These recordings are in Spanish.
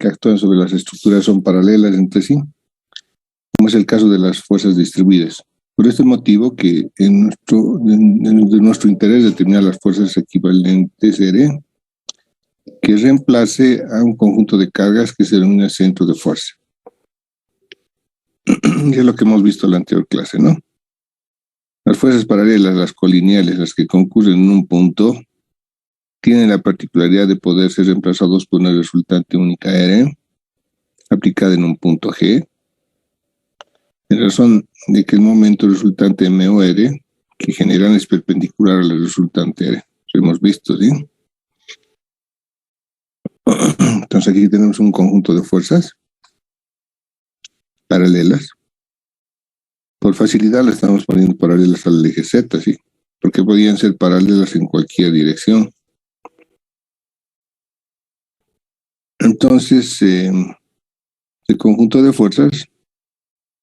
que actúan sobre las estructuras son paralelas entre sí, como es el caso de las fuerzas distribuidas. Por este motivo que de nuestro interés determinar las fuerzas equivalentes R, que reemplace a un conjunto de cargas que se denomina centro de fuerza. Y es lo que hemos visto en la anterior clase, ¿no? Las fuerzas paralelas, las colineales, las que concurren en un punto, tienen la particularidad de poder ser reemplazados por una resultante única R, aplicada en un punto G, en razón de que el momento resultante M o R que generan es perpendicular a la resultante R. Lo hemos visto, ¿sí? Entonces aquí tenemos un conjunto de fuerzas paralelas. Por facilidad le estamos poniendo paralelas al eje Z, ¿sí? Porque podían ser paralelas en cualquier dirección. Entonces, el conjunto de fuerzas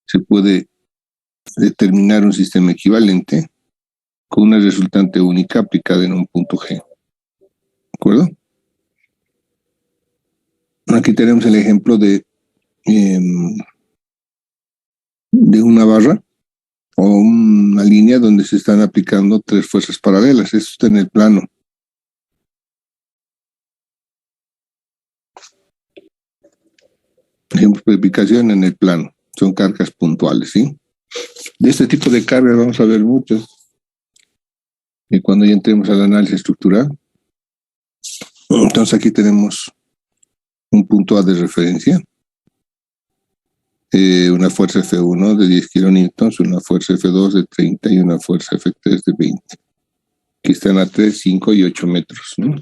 se puede determinar un sistema equivalente con una resultante única aplicada en un punto G. ¿De acuerdo? Aquí tenemos el ejemplo de una barra o una línea donde se están aplicando tres fuerzas paralelas. Esto está en el plano. Ejemplo de aplicación en el plano. Son cargas puntuales, ¿sí? De este tipo de cargas vamos a ver muchas. Y cuando ya entremos al análisis estructural, entonces aquí tenemos un punto A de referencia, una fuerza F1 de 10 kilonewtons, una fuerza F2 de 30 y una fuerza F3 de 20. Aquí están a 3, 5 y 8 metros, ¿no?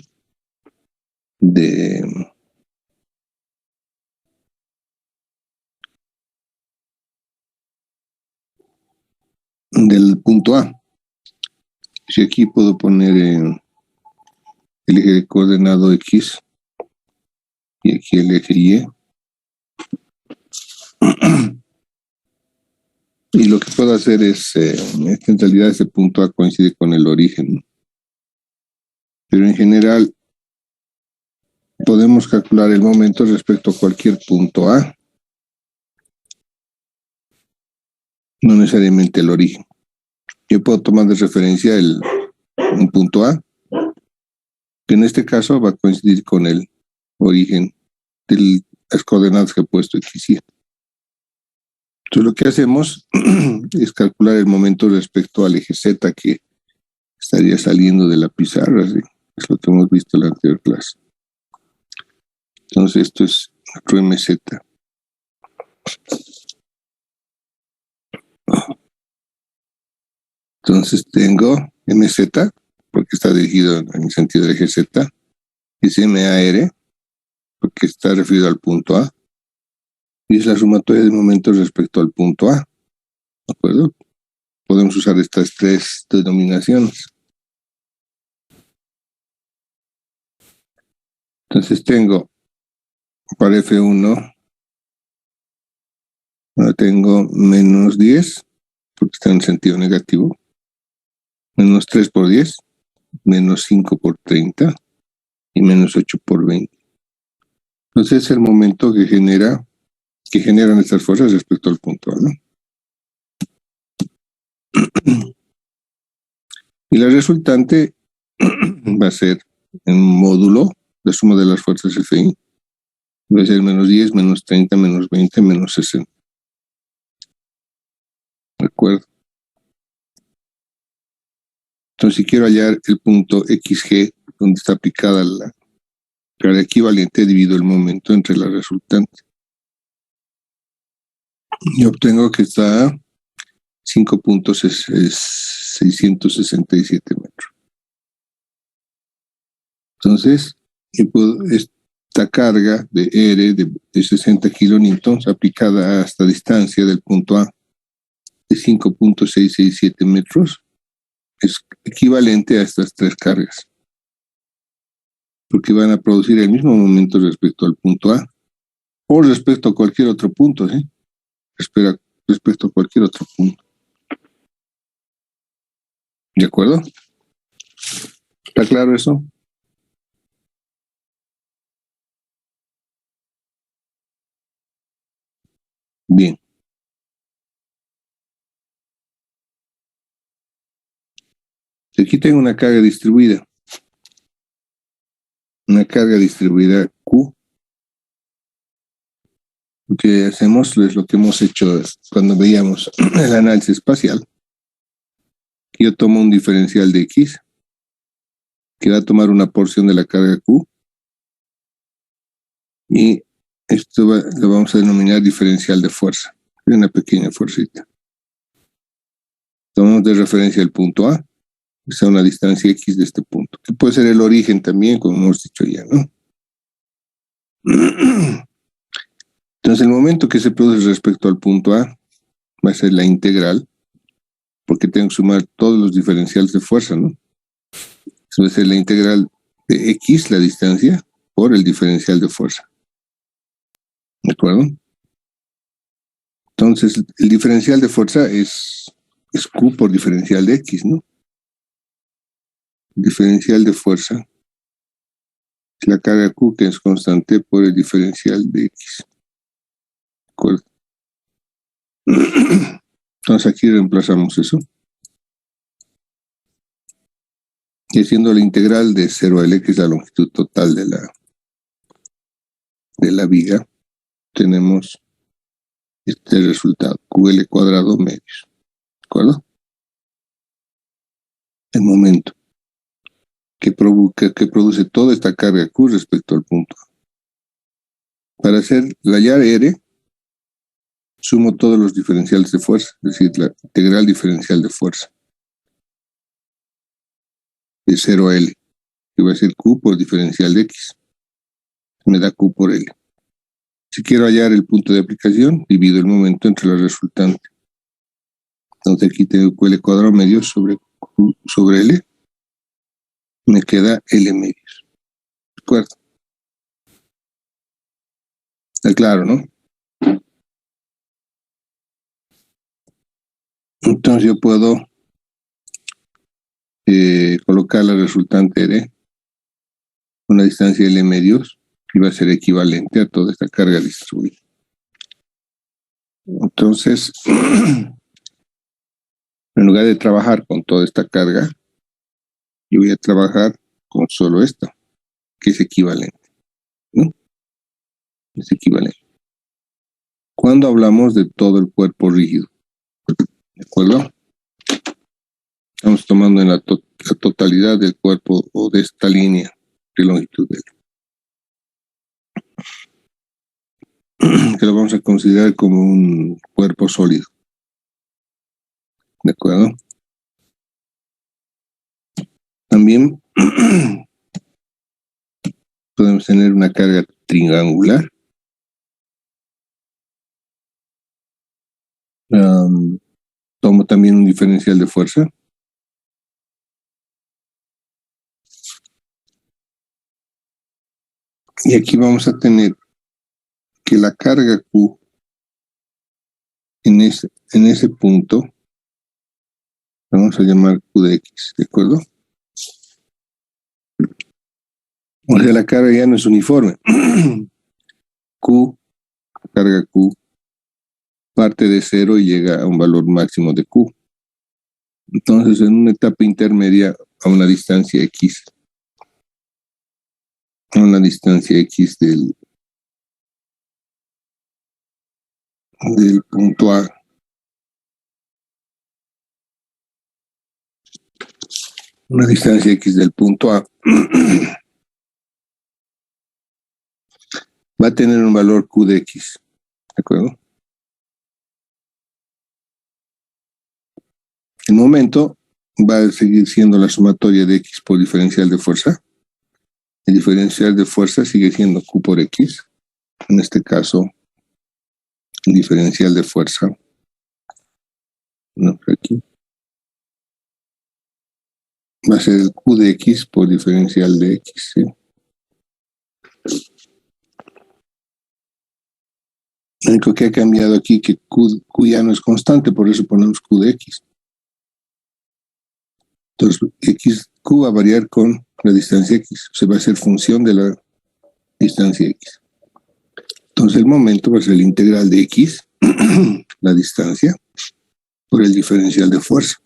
Del punto A. Si aquí puedo poner el eje coordenado X y aquí el eje Y. Y lo que puedo hacer es, en realidad ese punto A coincide con el origen. Pero en general podemos calcular el momento respecto a cualquier punto A. No necesariamente el origen. Yo puedo tomar de referencia un punto A, que en este caso va a coincidir con el origen de las coordenadas que he puesto X y Y. Entonces lo que hacemos es calcular el momento respecto al eje Z que estaría saliendo de la pizarra, ¿sí? Es lo que hemos visto en la anterior clase. Entonces esto es nuestro MZ. Entonces tengo MZ, porque está dirigido en el sentido del eje Z, es MAR, porque está referido al punto A, y es la sumatoria de momentos respecto al punto A. ¿De acuerdo? Podemos usar estas tres denominaciones. Entonces tengo para F1, ahora tengo menos 10, porque está en sentido negativo, menos 3 por 10, menos 5 por 30 y menos 8 por 20. Entonces es el momento que generan estas fuerzas respecto al punto A, ¿no? Y la resultante va a ser en módulo la suma de las fuerzas Fi. Va a ser menos 10, menos 30, menos 20, menos 60. ¿De acuerdo? Entonces, si quiero hallar el punto XG, donde está aplicada la carga equivalente, divido el momento entre la resultante. Y obtengo que está a 5.667 metros. Entonces, esta carga de R de 60 kilonewtons aplicada a esta distancia del punto A de 5.667 metros es equivalente a estas tres cargas, porque van a producir el mismo momento respecto al punto A o respecto a cualquier otro punto, ¿sí? Respecto a cualquier otro punto. ¿De acuerdo? ¿Está claro eso? Bien. Aquí tengo una carga distribuida. Una carga distribuida Q. Lo que hacemos es lo que hemos hecho cuando veíamos el análisis espacial. Yo tomo un diferencial de X, que va a tomar una porción de la carga Q, y esto lo vamos a denominar diferencial de fuerza. Es una pequeña fuercita. Tomamos de referencia el punto A, que está a una distancia X de este punto, que puede ser el origen también, como hemos dicho ya, ¿no? Entonces, el momento que se produce respecto al punto A va a ser la integral, porque tengo que sumar todos los diferenciales de fuerza, ¿no? Eso va a ser la integral de X, la distancia, por el diferencial de fuerza. ¿De acuerdo? Entonces, el diferencial de fuerza es Q por diferencial de X, ¿no? El diferencial de fuerza es la carga Q, que es constante, por el diferencial de X. ¿De acuerdo? Entonces, aquí reemplazamos eso. Y haciendo la integral de 0 a L, que es la longitud total de la viga, tenemos este resultado, QL cuadrado medios. ¿De acuerdo? El momento que produce toda esta carga Q respecto al punto A. Para hallar R, sumo todos los diferenciales de fuerza, es decir, la integral diferencial de fuerza de 0 a L, que va a ser Q por diferencial de X. Me da Q por L. Si quiero hallar el punto de aplicación, divido el momento entre la resultante. Entonces aquí tengo QL cuadrado medios sobre Q sobre L. Me queda L medios. ¿De acuerdo? Está claro, ¿no? Entonces yo puedo colocar la resultante R, una distancia L medios, que va a ser equivalente a toda esta carga distribuida. Entonces, en lugar de trabajar con toda esta carga, yo voy a trabajar con solo esta, que es equivalente, ¿no? Es equivalente. Cuando hablamos de todo el cuerpo rígido, ¿de acuerdo? Estamos tomando en la totalidad del cuerpo o de esta línea de longitud L, que lo vamos a considerar como un cuerpo sólido. ¿De acuerdo? También podemos tener una carga triangular. Tomo también un diferencial de fuerza. Y aquí vamos a tener que la carga Q en ese punto, vamos a llamar Q de X, ¿de acuerdo? O sea, la carga ya no es uniforme. Carga Q, parte de 0 y llega a un valor máximo de Q. Entonces, en una etapa intermedia, a una distancia X, del punto A, una distancia X del punto A, va a tener un valor Q de X, ¿de acuerdo? El momento va a seguir siendo la sumatoria de X por diferencial de fuerza. El diferencial de fuerza sigue siendo Q por X. En este caso, el diferencial de fuerza, no, aquí, va a ser el Q de X por diferencial de X, ¿sí? Lo único que ha cambiado aquí es que Q ya no es constante, por eso ponemos Q de X. Entonces, Q va a variar con la distancia X, o sea, va a ser función de la distancia X. Entonces, el momento va a ser la integral de X la distancia por el diferencial de fuerza.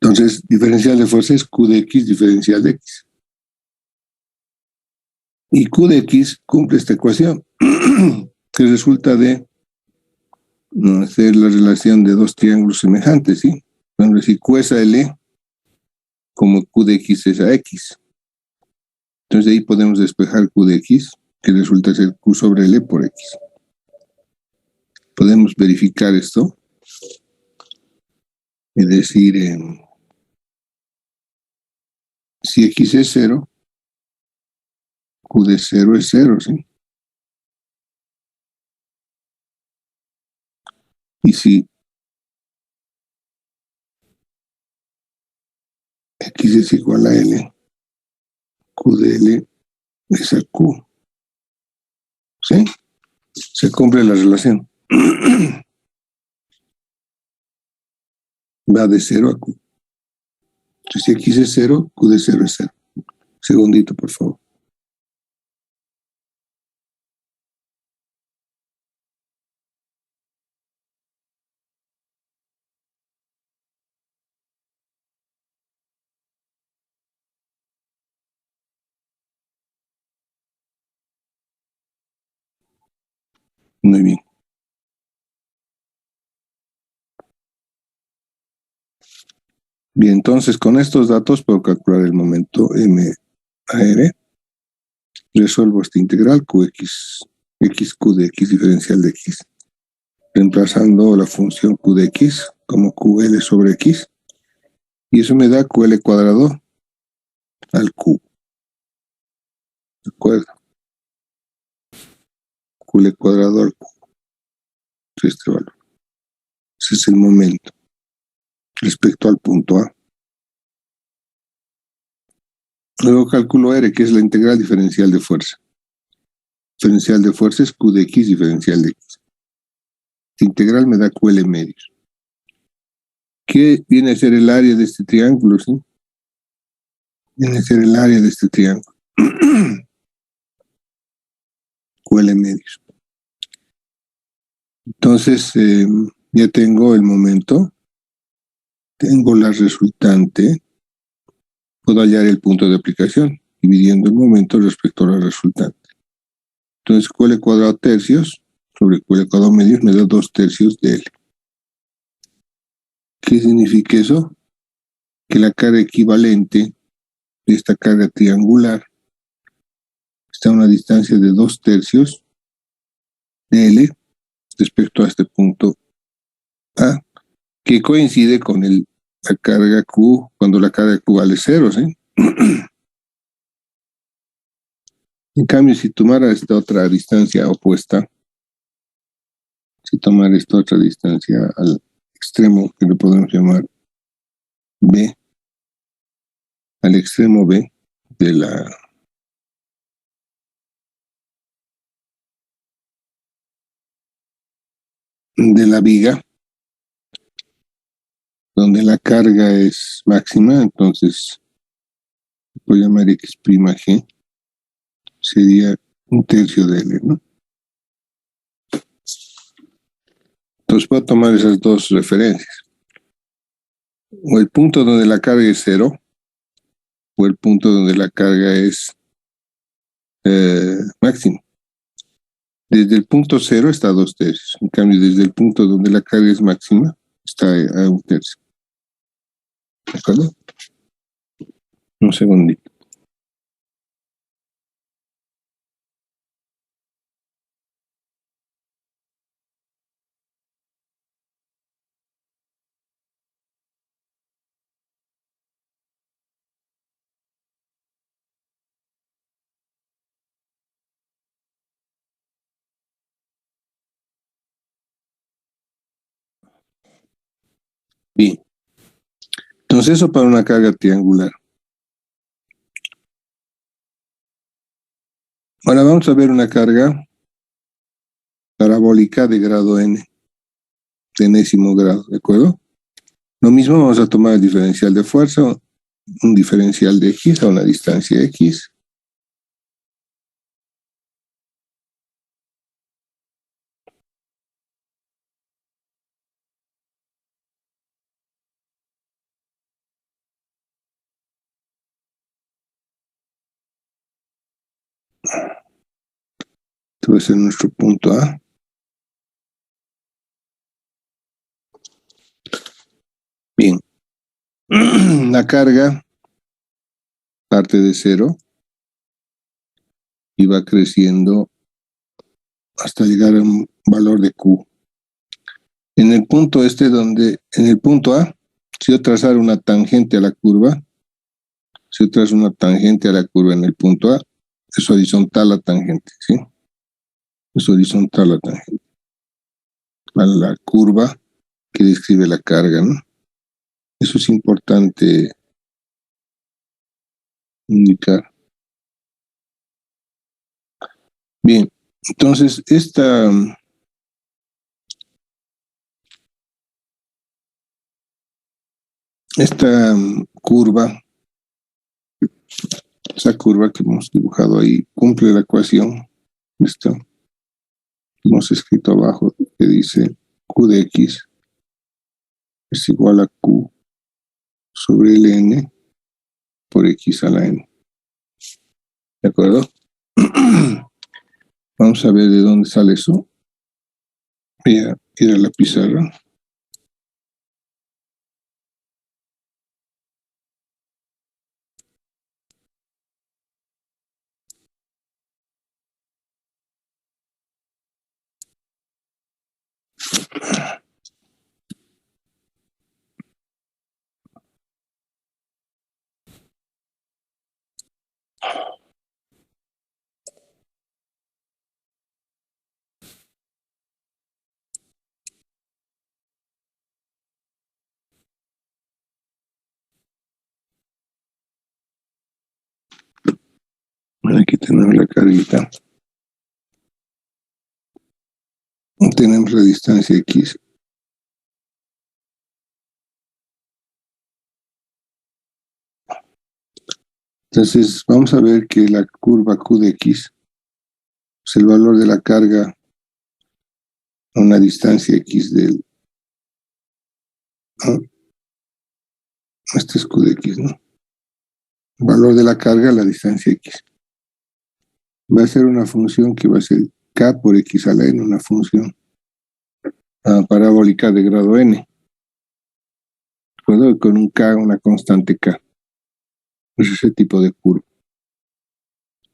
Entonces, diferencial de fuerza es Q de X diferencial de X. Y Q de X cumple esta ecuación, que resulta de hacer la relación de dos triángulos semejantes, ¿sí? Por ejemplo, si Q es a L, como Q de X es a X. Entonces, de ahí podemos despejar Q de X, que resulta ser Q sobre L por X. Podemos verificar esto y decir, si X es 0, Q de 0 es 0, ¿sí? Y si X es igual a L, Q de L es a Q, ¿sí? Se cumple la relación. Va de 0 a Q. Entonces, si X es 0, Q de 0 es 0. Segundito, por favor. Muy bien. Bien, entonces con estos datos puedo calcular el momento M a R. Resuelvo esta integral QX, XQ de X diferencial de X, reemplazando la función Q de X como QL sobre X. Y eso me da QL cuadrado al Q. ¿De acuerdo? QL cuadrado al Q. Este valor. Ese es el momento respecto al punto A. Luego calculo R, que es la integral diferencial de fuerza. Diferencial de fuerza es Q de X diferencial de X. Esta integral me da QL medios. ¿Qué viene a ser el área de este triángulo? ¿Sí? Viene a ser el área de este triángulo. QL medios. Entonces, ya tengo el momento, tengo la resultante, puedo hallar el punto de aplicación, dividiendo el momento respecto a la resultante. Entonces, QL cuadrado tercios sobre QL cuadrado medios me da 2 tercios de L. ¿Qué significa eso? Que la carga equivalente de esta carga triangular está a una distancia de 2 tercios de L respecto a este punto A, que coincide con la carga Q, cuando la carga Q vale 0, ¿sí? En cambio, si tomara esta otra distancia opuesta, si tomara esta otra distancia al extremo, que lo podemos llamar B, al extremo B de la viga, donde la carga es máxima, entonces puedo llamar X'G, sería 1/3 de L, ¿no? Entonces puedo tomar esas dos referencias. O el punto donde la carga es 0, o el punto donde la carga es máxima. Desde el punto 0 está a 2 tercios. En cambio, desde el punto donde la carga es máxima, está a 1/3. ¿De acuerdo? Un segundito. Bien. Entonces, eso para una carga triangular. Ahora vamos a ver una carga parabólica de grado n, de enésimo grado, ¿de acuerdo? Lo mismo, vamos a tomar el diferencial de fuerza, un diferencial de x a una distancia x. Este va a ser nuestro punto A. Bien. La carga parte de 0 y va creciendo hasta llegar a un valor de Q. En el punto en el punto A, si yo trazara una tangente a la curva, si yo trazo una tangente a la curva en el punto A, es horizontal la tangente, ¿sí? Es horizontal la tangente a la curva que describe la carga, ¿no? Eso es importante indicar. Bien, entonces esa curva, esa curva que hemos dibujado ahí, cumple la ecuación, ¿listo? Hemos escrito abajo que dice Q de X es igual a Q sobre Ln por X a la N. ¿De acuerdo? Vamos a ver de dónde sale eso. Voy a ir a la pizarra. Aquí tenemos la carguita. Tenemos la distancia X. Entonces, vamos a ver que la curva Q de X es el valor de la carga a una distancia X del... ¿no? Este es Q de X, ¿no? El valor de la carga a la distancia X. Va a ser una función que va a ser K por X a la N, una función parabólica de grado N. ¿De acuerdo? Con un K, una constante K. Es ese tipo de curva.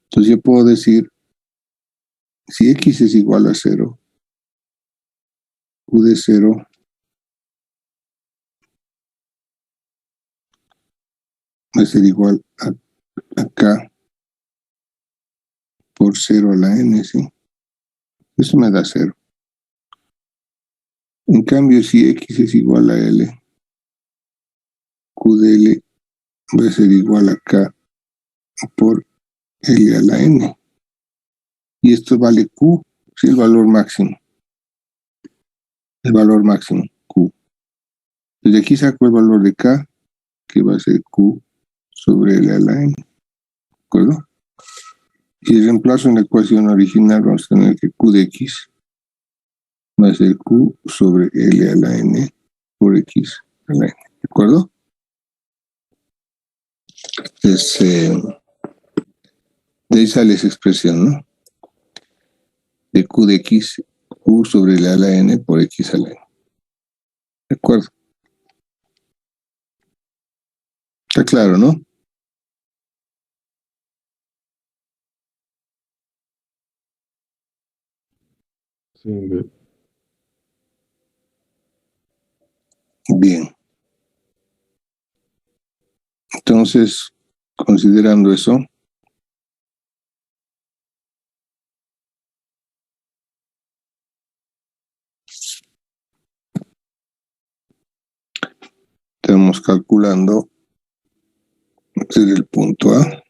Entonces yo puedo decir, si X es igual a 0, Q de 0 va a ser igual a K por 0 a la N, ¿sí? Eso me da 0. En cambio, si X es igual a L, Q de L va a ser igual a K por L a la N. Y esto vale Q, sí, el valor máximo. El valor máximo, Q. Desde aquí saco el valor de K, que va a ser Q sobre L a la N. ¿De acuerdo? Y reemplazo en la ecuación original, vamos a tener que Q de X va a ser Q sobre L a la N por X a la N. ¿De acuerdo? De ahí sale esa expresión, ¿no? De Q de X, Q sobre L a la N por X a la N. ¿De acuerdo? Está claro, ¿no? Sí, Bien. Entonces, considerando eso, estamos calculando desde el punto A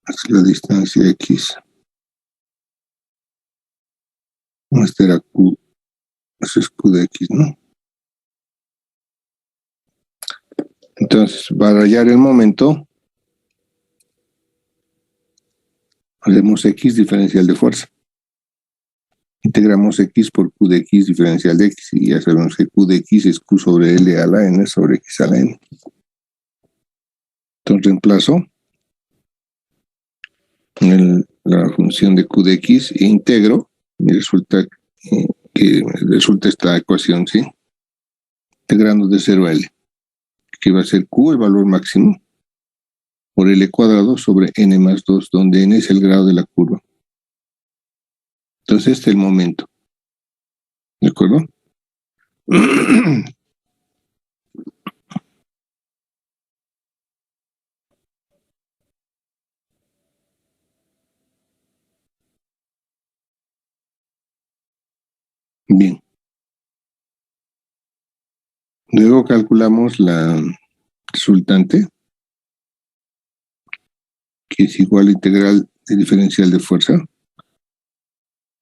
hasta la distancia X. Esta era Q, eso es Q de X, ¿no? Entonces, para hallar el momento, hacemos X diferencial de fuerza. Integramos X por Q de X diferencial de X y ya sabemos que Q de X es Q sobre L a la N sobre X a la N. Entonces reemplazo la función de q de x e integro y resulta esta ecuación, ¿sí? Integrando de 0 a L, que va a ser Q, el valor máximo, por L cuadrado sobre N más 2, donde N es el grado de la curva. Entonces este es el momento. ¿De acuerdo? Bien. Luego calculamos la resultante, que es igual a integral de diferencial de fuerza,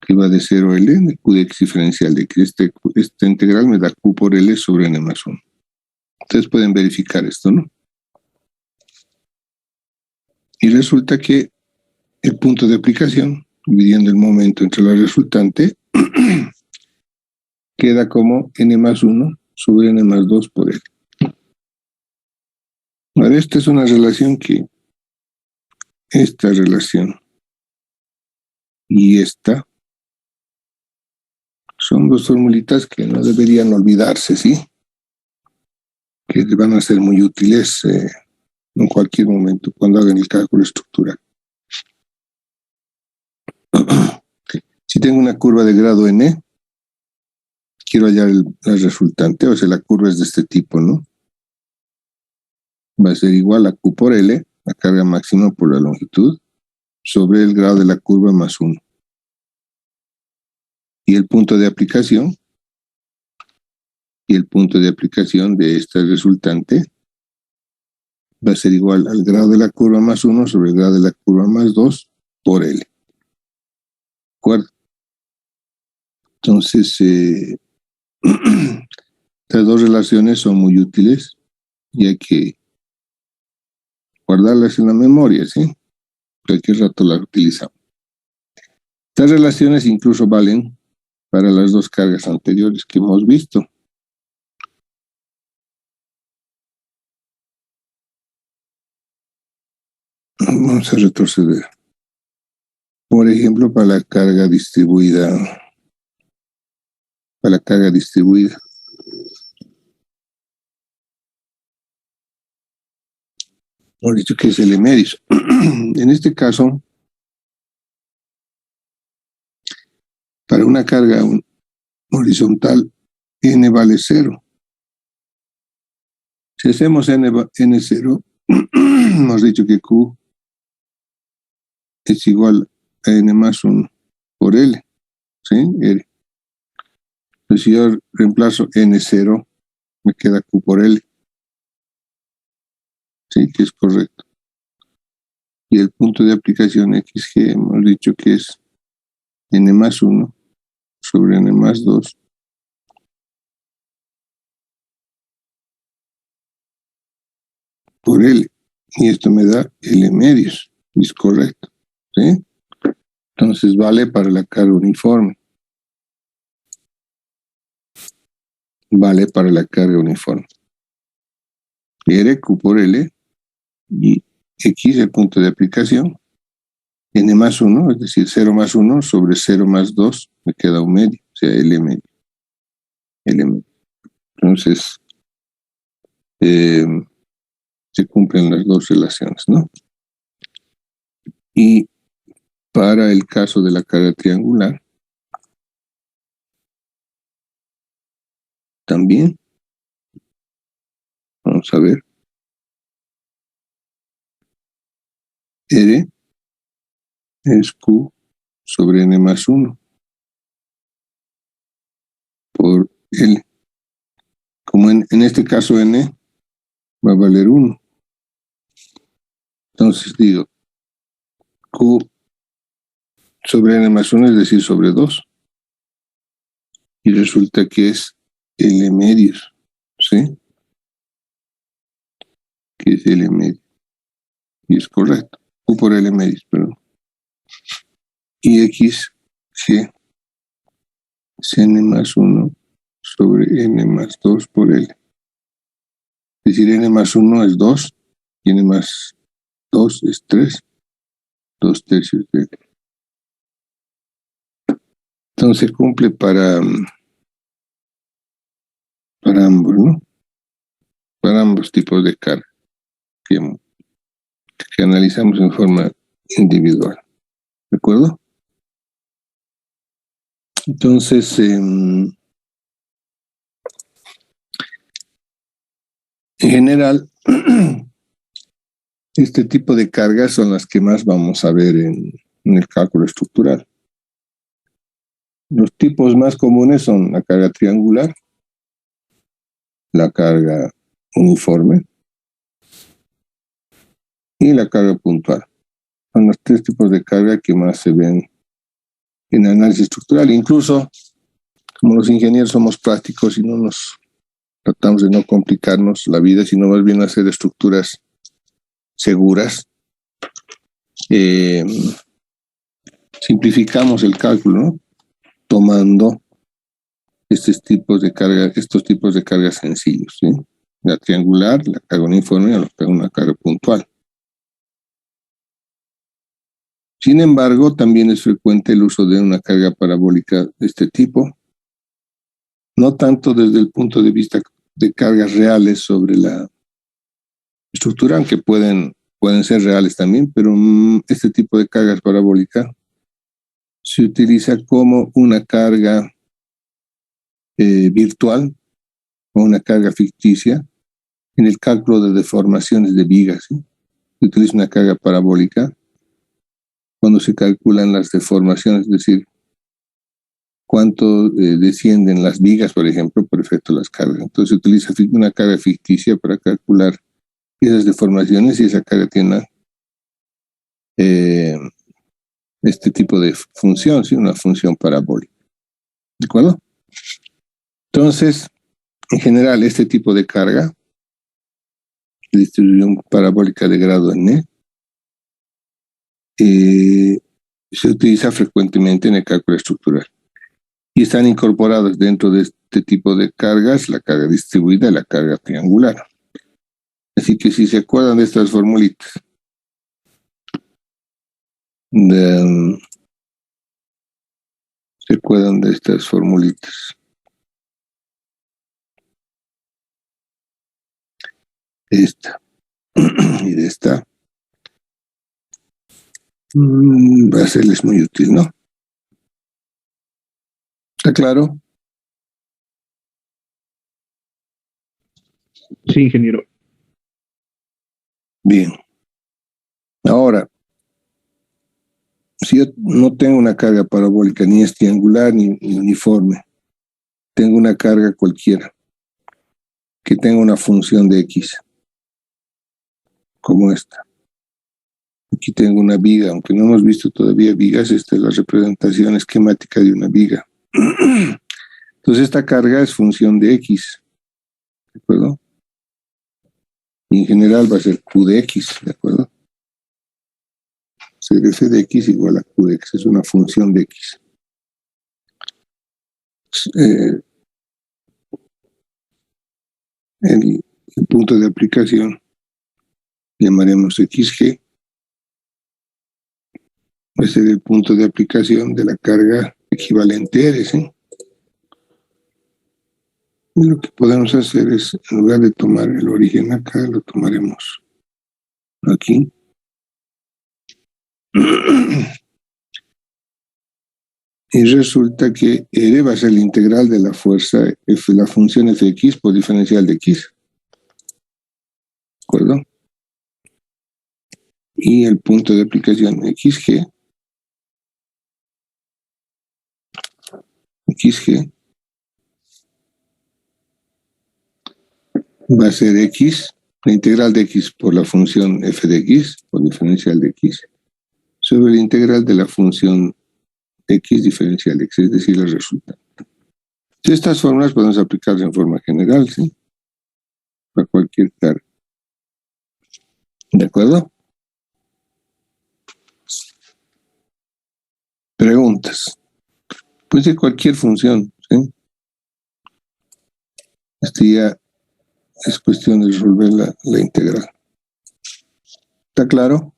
que va de 0 a L, de Q de X diferencial de X. Esta integral me da Q por L sobre N más 1. Ustedes pueden verificar esto, ¿no? Y resulta que el punto de aplicación, dividiendo el momento entre la resultante, queda como N más 1 sobre N más 2 por L. Ahora, esta es una relación que esta relación y esta son dos formulitas que no deberían olvidarse, ¿sí? Que van a ser muy útiles en cualquier momento cuando hagan el cálculo estructural. Si tengo una curva de grado n, quiero hallar la resultante, o sea, la curva es de este tipo, ¿no? Va a ser igual a Q por L, la carga máxima por la longitud, sobre el grado de la curva más 1. Y el punto de aplicación, de esta resultante va a ser igual al grado de la curva más 1 sobre el grado de la curva más 2 por L. ¿De acuerdo? Entonces, estas dos relaciones son muy útiles y hay que guardarlas en la memoria, ¿sí? Cualquier rato las utilizamos. Estas relaciones incluso valen para las dos cargas anteriores que hemos visto. Vamos a retroceder. Por ejemplo, para la carga distribuida. Hemos dicho que es el L-medios. En este caso, para una carga horizontal, n vale 0. Si hacemos n0, hemos dicho que Q es igual a n más 1 por L, ¿sí? L. Entonces, si yo reemplazo n0, me queda Q por L, ¿sí? Que es correcto. Y el punto de aplicación XG hemos dicho que es n más 1 sobre n más 2 por L. Y esto me da L medios, es correcto, ¿sí? Entonces vale para la carga uniforme. Vale para la carga uniforme. R, Q por L, y X, el punto de aplicación, N más 1, es decir, 0 más 1 sobre 0 más 2, me queda un medio, o sea, L medio. L medio. Entonces, se cumplen las dos relaciones, ¿no? Y para el caso de la carga triangular, también, vamos a ver, R es Q sobre N más 1 por L. Como en este caso N va a valer 1. Entonces digo, Q sobre N más 1, es decir, sobre 2. Y resulta que es L medios, ¿sí? Que es L medios. Y es correcto. Q por L medios, perdón. Y X, G, es N más 1 sobre N más 2 por L. Es decir, N más 1 es 2 tiene más 2 es 3, 2/3 de... Entonces cumple para ambos, ¿no? Para ambos tipos de carga que analizamos en forma individual. ¿De acuerdo? Entonces, en general, este tipo de cargas son las que más vamos a ver en el cálculo estructural. Los tipos más comunes son la carga triangular, la carga uniforme y la carga puntual. Son los 3 tipos de carga que más se ven en análisis estructural. Incluso, como los ingenieros somos prácticos y tratamos de no complicarnos la vida, sino más bien hacer estructuras seguras, simplificamos el cálculo, ¿no? Tomando estos tipos de cargas sencillos, ¿sí? La triangular, la carga uniforme y una carga puntual. Sin embargo, también es frecuente el uso de una carga parabólica de este tipo, no tanto desde el punto de vista de cargas reales sobre la estructura, aunque pueden ser reales también, pero este tipo de cargas parabólicas se utiliza como una carga virtual o una carga ficticia en el cálculo de deformaciones de vigas, ¿sí? Se utiliza una carga parabólica cuando se calculan las deformaciones, es decir, cuánto descienden las vigas, por ejemplo, por efecto de las cargas. Entonces se utiliza una carga ficticia para calcular esas deformaciones y esa carga tiene este tipo de función, ¿sí? Una función parabólica. ¿De acuerdo? Entonces, en general, este tipo de carga, distribución parabólica de grado n, se utiliza frecuentemente en el cálculo estructural. Y están incorporadas dentro de este tipo de cargas la carga distribuida y la carga triangular. Así que si se acuerdan de estas formulitas, esta y de esta, va a serles muy útil, ¿no? ¿Está claro? Sí, ingeniero. Bien. Ahora, si yo no tengo una carga parabólica, ni es triangular ni uniforme, tengo una carga cualquiera que tenga una función de x, como esta. Aquí tengo una viga, aunque no hemos visto todavía vigas, esta es la representación esquemática de una viga. Entonces esta carga es función de x, ¿de acuerdo? Y en general va a ser q de x, ¿de acuerdo? Ser f de x igual a q de x, es una función de x. El punto de aplicación llamaremos xg, va a ser el punto de aplicación de la carga equivalente R, ¿sí? Y lo que podemos hacer es, en lugar de tomar el origen acá, lo tomaremos aquí. Y resulta que R va a ser la integral de la fuerza F, la función fx por diferencial de x. ¿De acuerdo? Y el punto de aplicación xg va a ser x, la integral de x por la función f de x, por diferencial de x, sobre la integral de la función x diferencial de x, es decir, el resultado. Estas fórmulas podemos aplicarse en forma general, ¿sí? Para cualquier carga. ¿De acuerdo? Preguntas. Pues de cualquier función, ¿sí? Esto ya es cuestión de resolver la integral. ¿Está claro?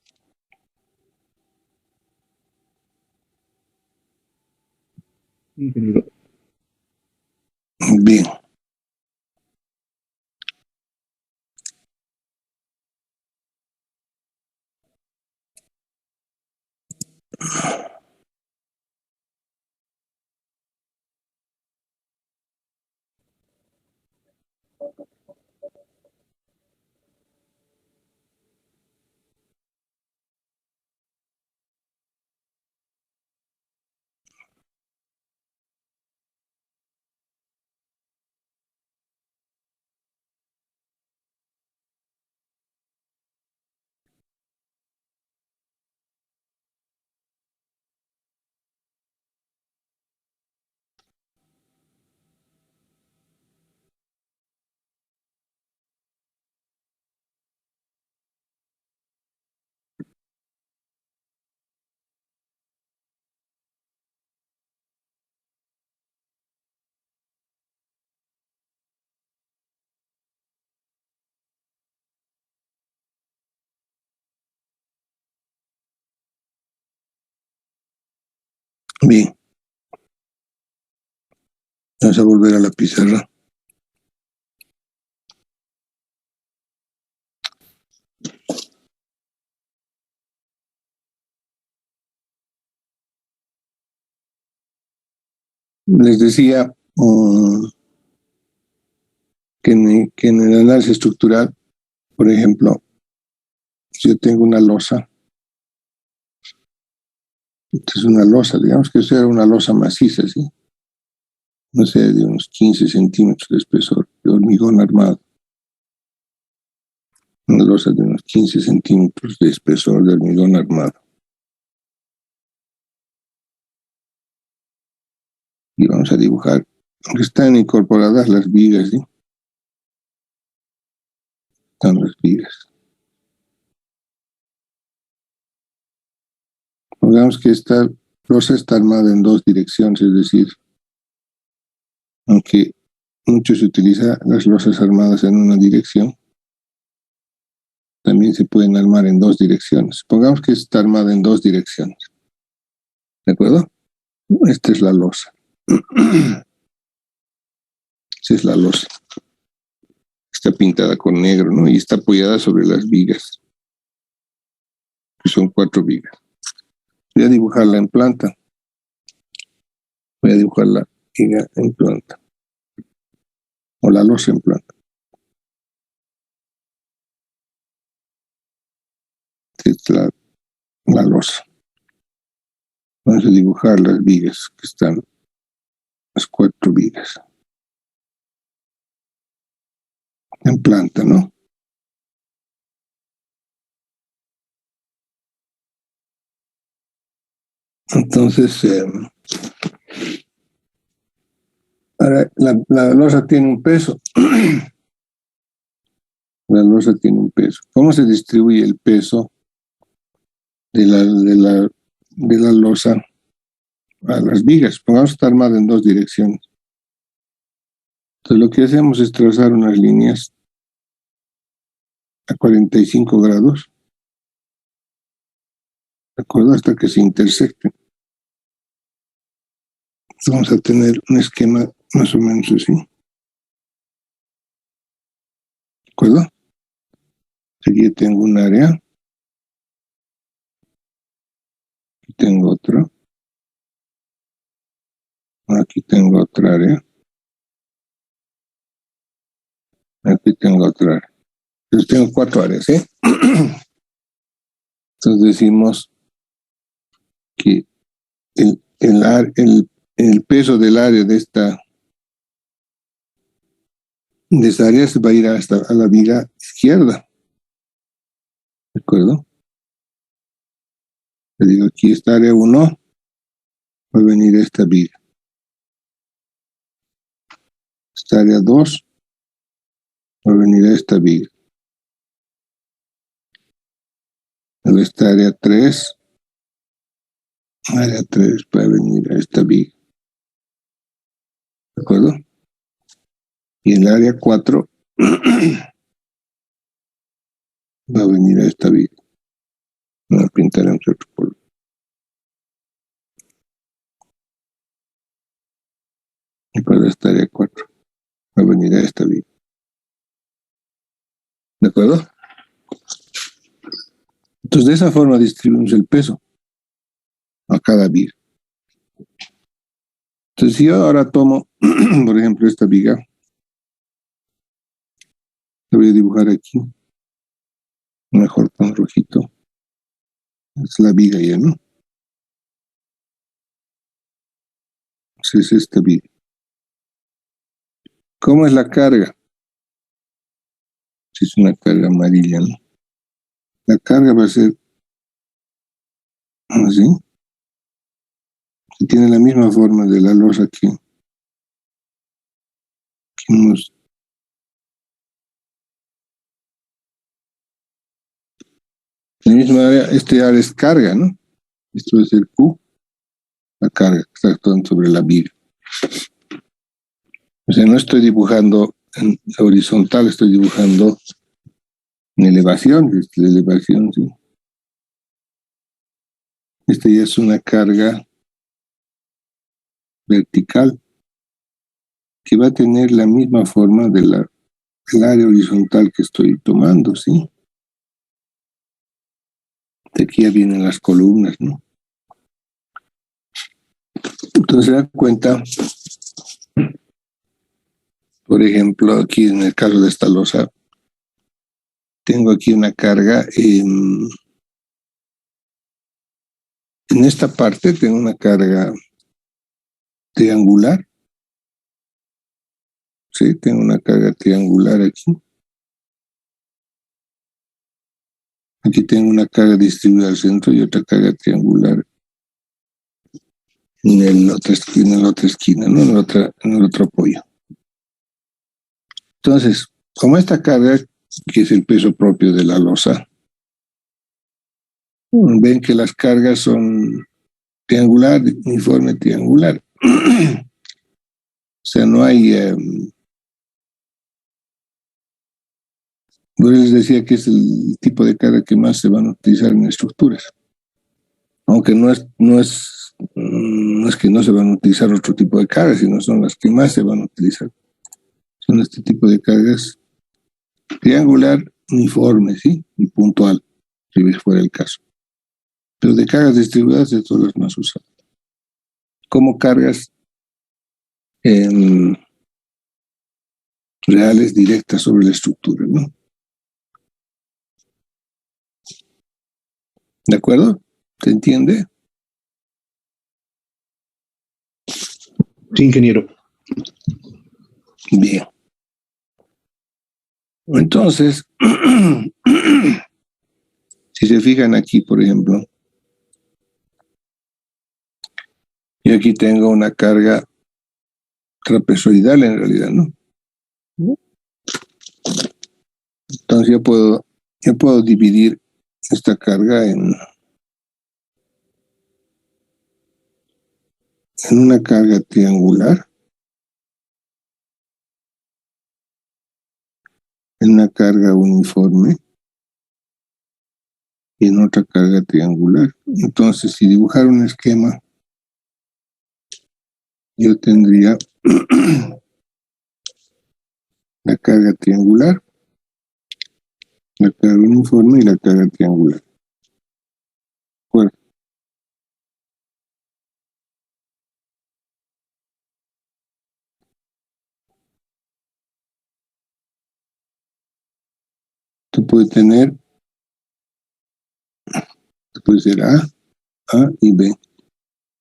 Ingeniero. Bien. Bien. Vamos a volver a la pizarra. Les decía que en el análisis estructural, por ejemplo, si yo tengo una losa, esta es una losa, digamos que sea una losa maciza, ¿sí? No sé, de unos 15 centímetros de espesor, de hormigón armado. Una losa de unos 15 centímetros de espesor de hormigón armado. Y vamos a dibujar, aunque están incorporadas las vigas, ¿sí? Están las vigas. Pongamos que esta losa está armada en dos direcciones, es decir, aunque mucho se utiliza las losas armadas en una dirección, también se pueden armar en dos direcciones. Pongamos que está armada en dos direcciones. ¿De acuerdo? Esta es la losa. Esa es la losa. Está pintada con negro, ¿no? Y está apoyada sobre las vigas, que son 4 vigas. Voy a dibujarla en planta. Voy a dibujar la viga en planta. O la losa en planta. Esta es la losa. Vamos a dibujar las vigas, que están las 4 vigas. En planta, ¿no? Entonces, ahora la losa tiene un peso. La losa tiene un peso. ¿Cómo se distribuye el peso de la losa a las vigas? Pongamos que está armada en dos direcciones. Entonces lo que hacemos es trazar unas líneas a 45 grados, ¿de acuerdo? Hasta que se intersecten. Entonces vamos a tener un esquema más o menos así. ¿De acuerdo? Aquí tengo un área. Aquí tengo otra. Aquí tengo otra área. Aquí tengo otra área. Entonces tengo 4 áreas, ¿eh? Entonces decimos que el peso del área de esta área se va a ir hasta a la viga izquierda. ¿De acuerdo? Le digo aquí esta área 1 va a venir a esta viga. Esta área 2 va a venir a esta viga. Esta área 3 va a venir a esta viga. ¿De acuerdo? Y el área 4 va a venir a esta viga. Voy a pintar en otro color. Y para esta área 4 va a venir a esta viga. ¿De acuerdo? Entonces, de esa forma distribuimos el peso a cada viga. Entonces, si yo ahora tomo, por ejemplo, esta viga, la voy a dibujar aquí, mejor con rojito. Es la viga ya, ¿no? Entonces, es esta viga. ¿Cómo es la carga? Si es una carga amarilla, ¿no? La carga va a ser así. Tiene la misma forma de la losa que hemos. En la misma área, este área es carga, ¿no? Esto va a ser Q, la carga que está actuando sobre la viga. O sea, no estoy dibujando en horizontal, estoy dibujando en elevación, la elevación, ¿sí? Esta ya es una carga vertical que va a tener la misma forma del área horizontal que estoy tomando, ¿sí? De aquí ya vienen las columnas, ¿no? Entonces se da cuenta, por ejemplo, aquí en el caso de esta losa, tengo aquí una carga en esta parte, tengo una carga triangular. Sí, tengo una carga triangular aquí. Aquí tengo una carga distribuida al centro y otra carga triangular en la otra esquina, ¿no? En el otro apoyo. Entonces, como esta carga, que es el peso propio de la losa, ven que las cargas son triangular, uniforme, triangular. O sea, no hay... yo les decía que es el tipo de carga que más se van a utilizar en estructuras. Aunque no es que no se van a utilizar otro tipo de cargas, sino son las que más se van a utilizar. Son este tipo de cargas triangular, uniforme, ¿sí? Y puntual, si fuera el caso. Pero de cargas distribuidas de todas las más usadas. Como cargas reales directas sobre la estructura, ¿no? ¿De acuerdo? ¿Se entiende? Sí, ingeniero. Bien. Entonces, si se fijan aquí, por ejemplo, yo aquí tengo una carga trapezoidal en realidad, ¿no? Entonces yo puedo dividir esta carga en una carga triangular, en una carga uniforme y en otra carga triangular. Entonces, si dibujara un esquema, yo tendría la carga triangular, la carga uniforme y la carga triangular. Bueno, tú puedes tener, puede ser A y B.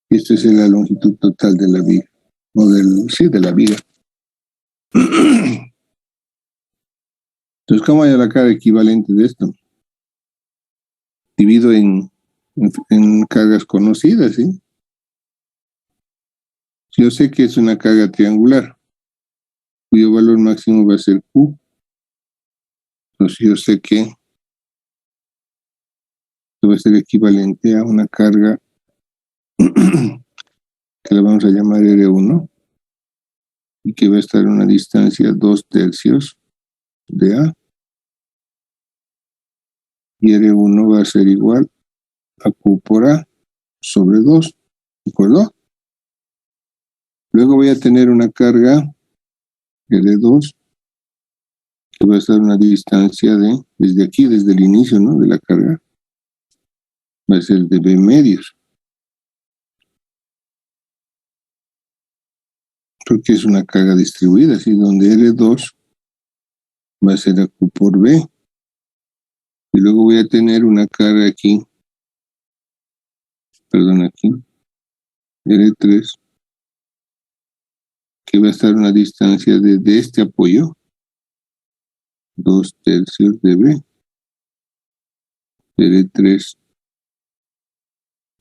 Esta es la longitud total de la viga, o de la viga. Entonces, ¿cómo hay la carga equivalente de esto? Divido en cargas conocidas, ¿sí? Yo sé que es una carga triangular, cuyo valor máximo va a ser Q. Entonces yo sé que va a ser equivalente a una carga que la vamos a llamar R1 y que va a estar a una distancia 2/3 de A. Y R1 va a ser igual a Q por A sobre 2, ¿de acuerdo? Luego voy a tener una carga R2 que va a estar a una distancia desde aquí, desde el inicio, ¿no? De la carga, va a ser de B medios, porque es una carga distribuida, así donde R2 va a ser a Q por B. Y luego voy a tener una carga aquí, perdón, aquí, R3, que va a estar a una distancia de este apoyo, 2/3 de B. R3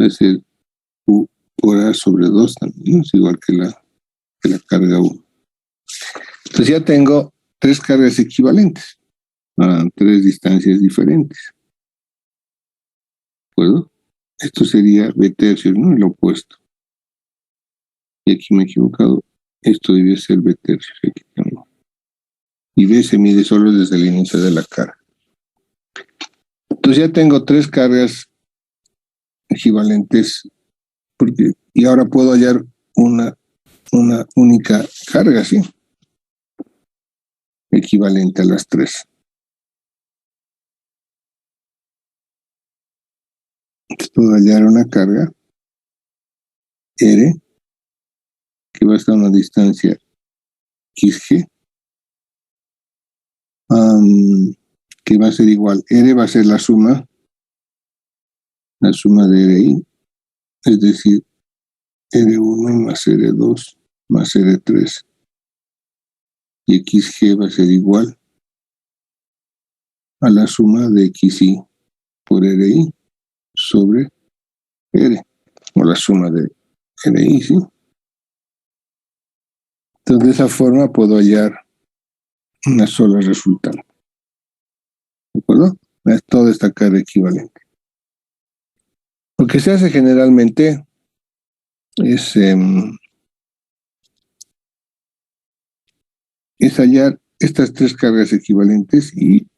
va a ser Q por A sobre 2 también, ¿no? Es igual que la carga 1. Entonces ya tengo 3 cargas equivalentes a 3 distancias diferentes. ¿De acuerdo? Esto sería B tercios, ¿no? El opuesto. Y aquí me he equivocado. Esto debe ser B tercios. Aquí tengo. Y B se mide solo desde el inicio de la carga. Entonces ya tengo 3 cargas equivalentes. Y ahora puedo hallar una única carga, ¿sí? Equivalente a las 3. Entonces puedo hallar una carga R que va a estar a una distancia XG, que va a ser igual. R va a ser la suma de RI, es decir, R1 más R2 más R3. Y XG va a ser igual a la suma de XI por RI sobre R, o la suma de RI, ¿sí? Entonces, de esa forma puedo hallar una sola resultante. ¿De acuerdo? Es toda esta carga equivalente. Lo que se hace generalmente es hallar estas 3 cargas equivalentes y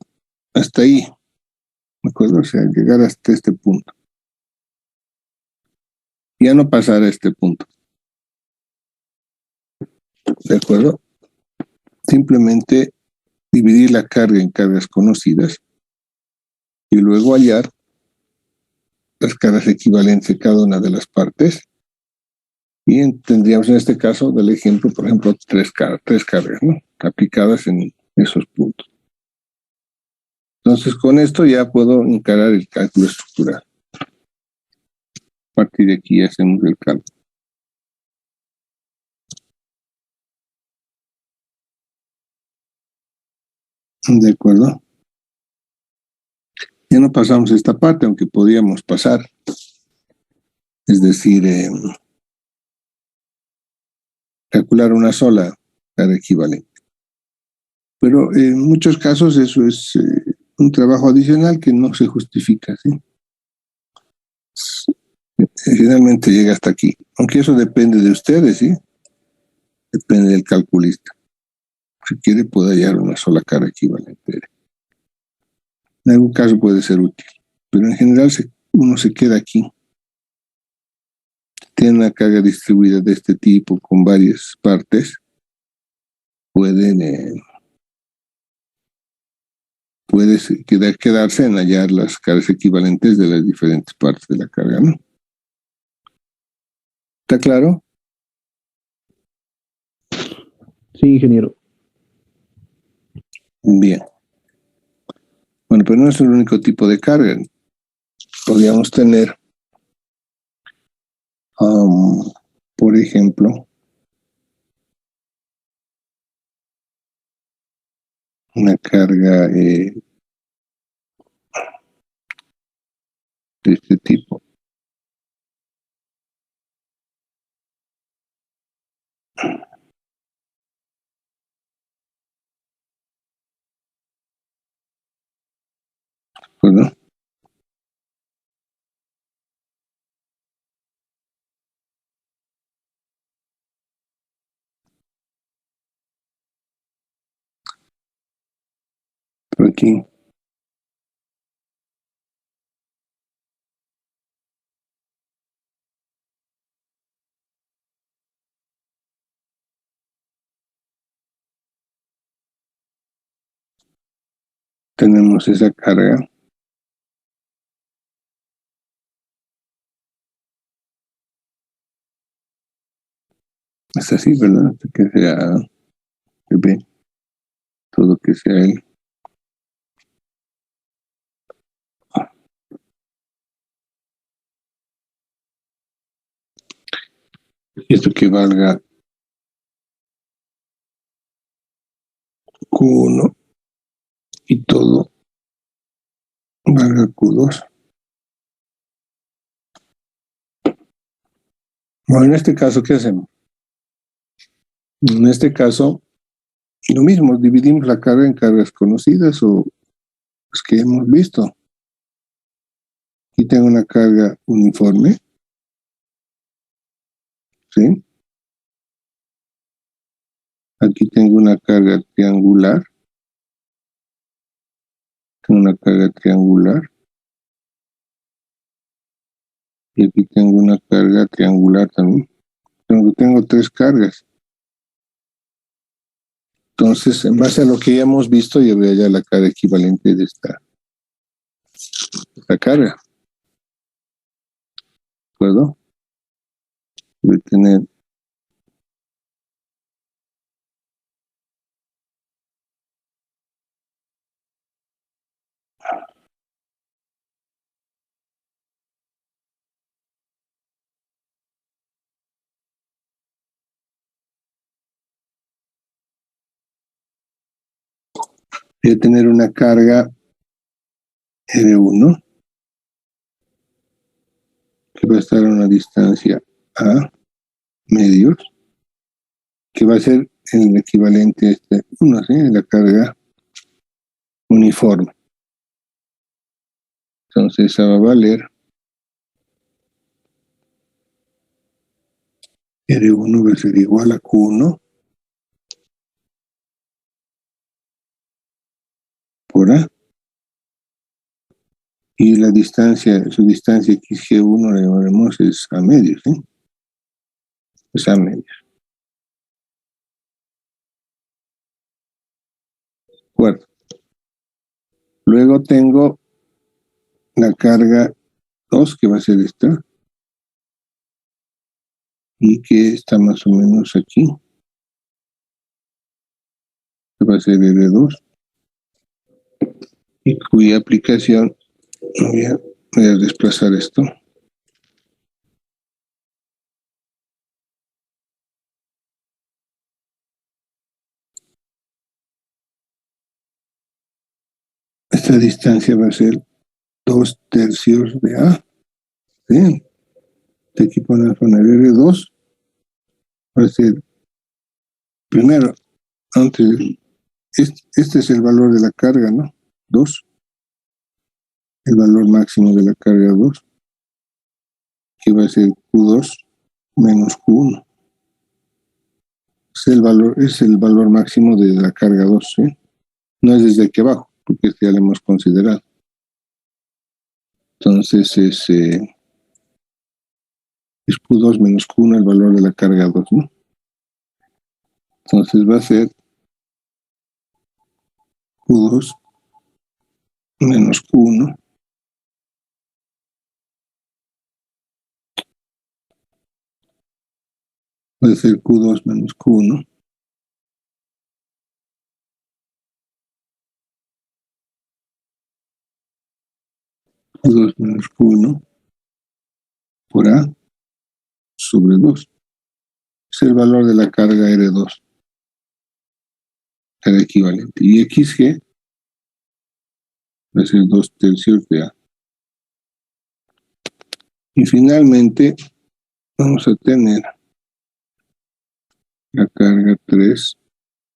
hasta ahí, ¿de acuerdo? O sea, llegar hasta este punto. Ya no pasar a este punto. ¿De acuerdo? Simplemente dividir la carga en cargas conocidas y luego hallar las cargas equivalentes de cada una de las partes. Y tendríamos en este caso del ejemplo, por ejemplo, tres cargas, ¿no? Aplicadas en esos puntos. Entonces, con esto ya puedo encarar el cálculo estructural. A partir de aquí hacemos el cálculo. ¿De acuerdo? Ya no pasamos esta parte, aunque podíamos pasar. Es decir, calcular una sola carga equivalente. Pero en muchos casos eso es un trabajo adicional que no se justifica, ¿sí? Generalmente llega hasta aquí. Aunque eso depende de ustedes, ¿sí? Depende del calculista. Si quiere, puede hallar una sola carga equivalente. En algún caso puede ser útil, pero en general uno se queda aquí. Tiene una carga distribuida de este tipo con varias partes, puede quedarse en hallar las cargas equivalentes de las diferentes partes de la carga, ¿no? ¿Está claro? Sí, ingeniero. Bien. Bueno, pero no es el único tipo de carga. Podríamos tener, por ejemplo, una carga de este tipo. ¿Verdad? Por aquí. tenemos esa carga. Es así, ¿verdad? Que sea B, todo que sea L. Esto que valga Q1 y todo valga Q2. Bueno, en este caso, ¿qué hacemos? En este caso, lo mismo, dividimos la carga en cargas conocidas o las que hemos visto. Aquí tengo una carga uniforme, ¿sí? Aquí tengo una carga triangular. Tengo una carga triangular. Y aquí tengo una carga triangular también. Tengo 3 cargas. Entonces, en base a lo que ya hemos visto, yo veo ya la carga equivalente de esta carga. ¿De acuerdo? Voy a tener una carga R1 que va a estar a una distancia A medios, que va a ser el equivalente a este 1, ¿sí? La carga uniforme. Entonces, esa va a valer R1 va a ser igual a Q1 por A. Y la distancia, su distancia XG1 le llamaremos es A medios, ¿sí? Es A medios. Bueno, luego tengo la carga 2, que va a ser esta, y que está más o menos aquí, que va a ser R2, y cuya aplicación voy a desplazar esto. Esta distancia va a ser 2/3 de A. Bien. De aquí poner R2. Va a ser, primero, este es el valor de la carga, ¿no? 2. El valor máximo de la carga 2. Que va a ser Q2 menos Q1. Es el valor máximo de la carga 2, ¿sí? No es desde aquí abajo, porque este ya lo hemos considerado. Entonces es Q2 menos Q1 el valor de la carga 2, ¿no? Entonces va a ser Q2 menos Q1 va a ser Q2 menos Q1 Q2 menos Q1 por A sobre 2. Es el valor de la carga R2, carga equivalente. Y XG va a ser 2/3 de A. Y finalmente vamos a tener la carga 3,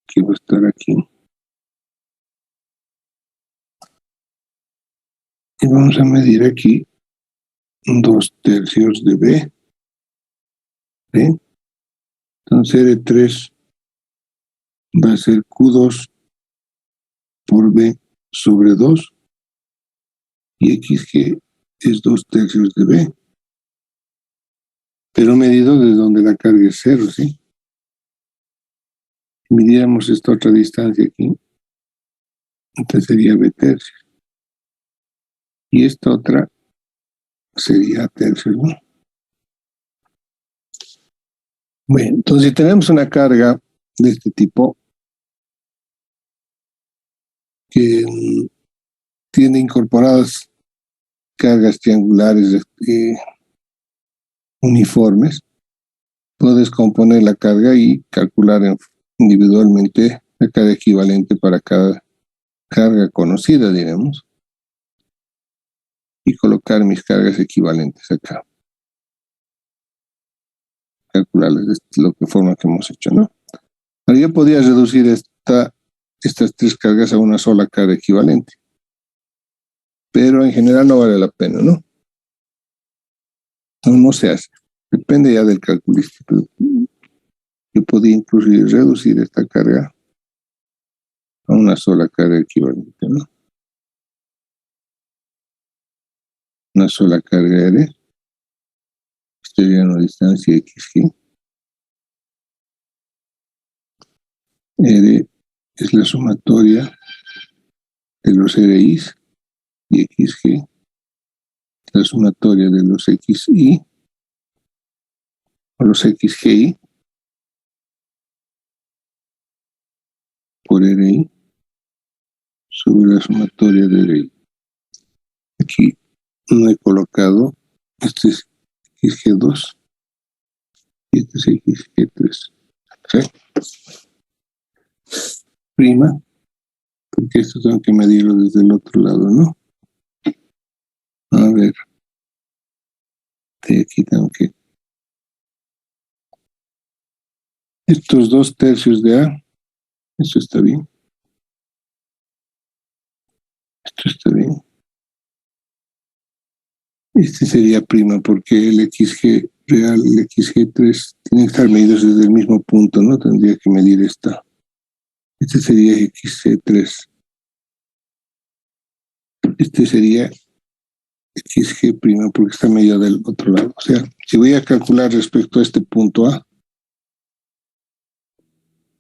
que va a estar aquí. Y vamos a medir aquí 2/3 de B. ¿Sí? Entonces R3 va a ser Q2 por B sobre 2 y XG es 2/3 de B. Pero medido desde donde la carga es 0, ¿sí? Midiéramos esta otra distancia aquí. Entonces sería B tercios. Y esta otra sería A tercios, ¿no? Bueno, entonces si tenemos una carga de este tipo que tiene incorporadas cargas triangulares uniformes, puedes componer la carga y calcular individualmente la carga equivalente para cada carga conocida, digamos, y colocar mis cargas equivalentes acá. Calcularlas de la forma que hemos hecho, ¿no? Ahora yo podría reducir estas tres cargas a una sola carga equivalente, pero en general no vale la pena, ¿no? No se hace. Depende ya del calculista. Pero yo podría incluso reducir esta carga a una sola carga equivalente, ¿no? Una sola carga R. Sería una distancia XG. R es la sumatoria de los RIs y XG, la sumatoria de los XI o los XGI por RI sobre la sumatoria de RI. Aquí no he colocado, este es XG2 y este es XG3. ¿Sí? Prima, porque esto tengo que medirlo desde el otro lado, ¿no? A ver, de aquí tengo que... Estos 2/3 de A, esto está bien. Esto está bien. Este sería prima porque el XG real, el XG3, tiene que estar medidos desde el mismo punto, ¿no? Tendría que medir esta. Este sería XG3. Este sería XG prima porque está medido del otro lado. O sea, si voy a calcular respecto a este punto A,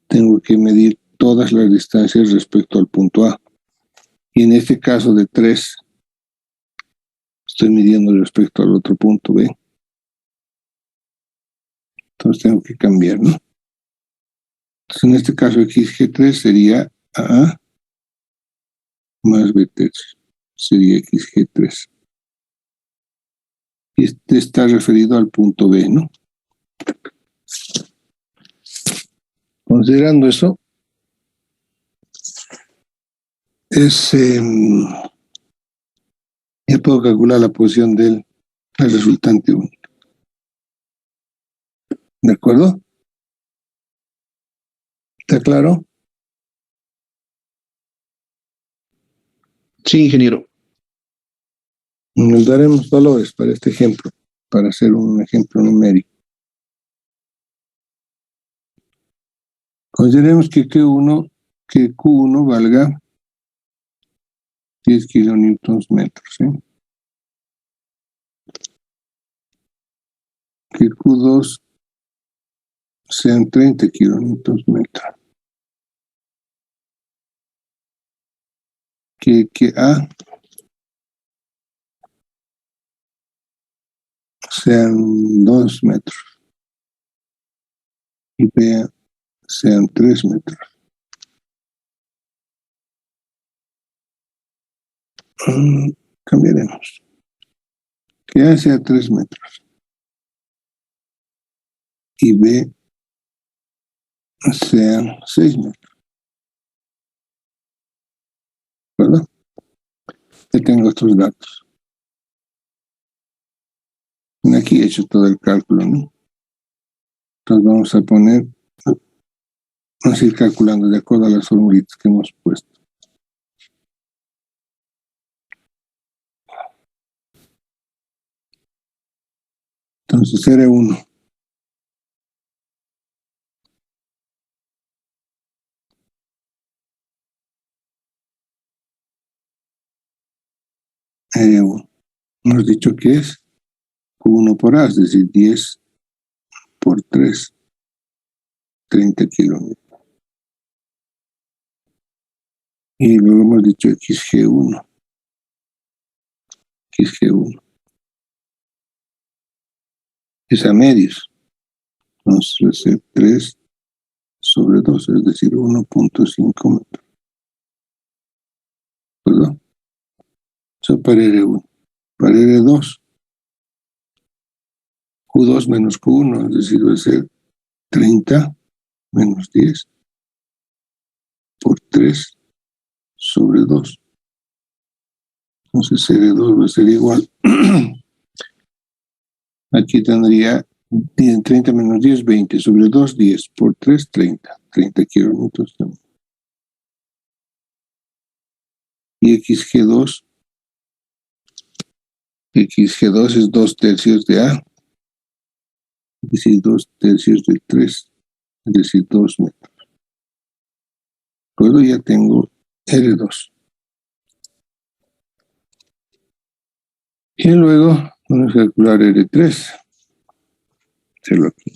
tengo que medir todas las distancias respecto al punto A. Y en este caso de 3, estoy midiendo respecto al otro punto B. Entonces tengo que cambiar, ¿no? Entonces en este caso XG3 sería AA más B tercio. Sería XG3. Y este está referido al punto B, ¿no? Considerando eso, ya puedo calcular la posición del resultante único. ¿De acuerdo? ¿Está claro? Sí, ingeniero. Nos daremos valores para este ejemplo, para hacer un ejemplo numérico. Consideremos que Q1 valga 10 kilonewtons metros, ¿sí? Que Q2 sean 30 kilonewtons metros. Que A sean 2 metros y B sean 3 metros. Cambiaremos. Que A sea 3 metros y B sean 6 metros. ¿Verdad? Ya tengo estos datos. Aquí he hecho todo el cálculo, ¿no? Entonces vamos a poner, vamos a ir calculando de acuerdo a las formulitas que hemos puesto. Entonces R1 R1 hemos dicho que es Q1 por A, es decir, 10 por 3, 30 kilómetros. Y luego hemos dicho XG1. XG1. Es a medios. Entonces va a ser 3 sobre 2, es decir, 1.5 metros. ¿Verdad? Eso para R1. Para R2, Q2 menos Q1, es decir, va a ser 30 menos 10 por 3 sobre 2. Entonces R2 va a ser igual. Aquí tendría 30 menos 10, 20 sobre 2, 10 por 3, 30. 30 kilómetros también. Y XG2 es 2 tercios de A, es decir, 2 tercios de 3, es decir, 2 metros. Luego ya tengo R2. Y luego vamos a calcular R3. Hacerlo aquí.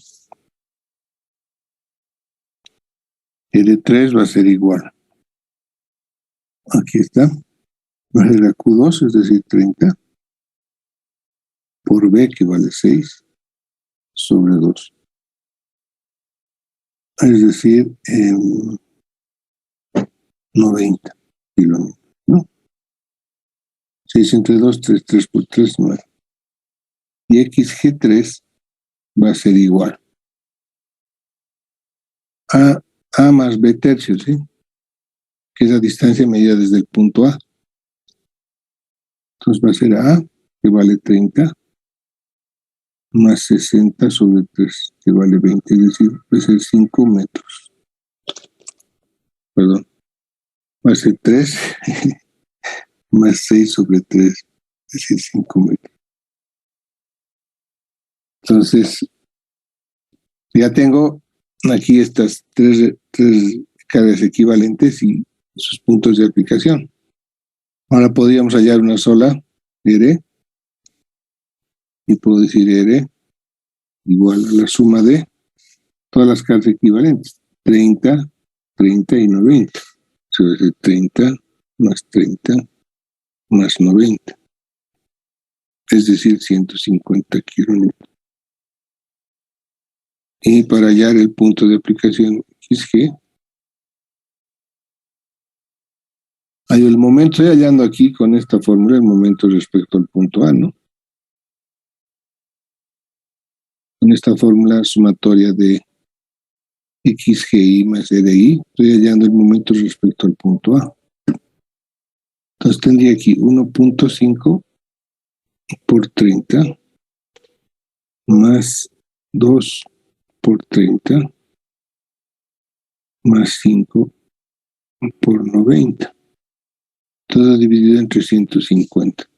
R3 va a ser igual. Aquí está. Va a ser la Q2, es decir, 30 por B, que vale 6, sobre 2. Es decir, 90 kilómetros, ¿no? 6 entre 2, 3, 3 por 3, 9. Y XG3 va a ser igual a A más B tercios, ¿sí? Que es la distancia medida desde el punto A. Entonces va a ser A, que vale 30, más 60 sobre 3, que vale 20, es decir, va a ser 5 metros. Perdón. Va a ser 3 más 6 sobre 3, es decir, 5 metros. Entonces, ya tengo aquí estas tres cargas equivalentes y sus puntos de aplicación. Ahora podríamos hallar una sola R, y puedo decir R igual a la suma de todas las cargas equivalentes, 30, 30 y 90. Se va a hacer 30 más 30 más 90, es decir, 150 kilómetros. Y para hallar el punto de aplicación XG, el momento, estoy hallando aquí con esta fórmula el momento respecto al punto A, ¿no? Con esta fórmula sumatoria de XGI más RI, estoy hallando el momento respecto al punto A. Entonces tendría aquí 1.5 por 30 más 2 por 30 más 5 por 90. Todo dividido entre 150.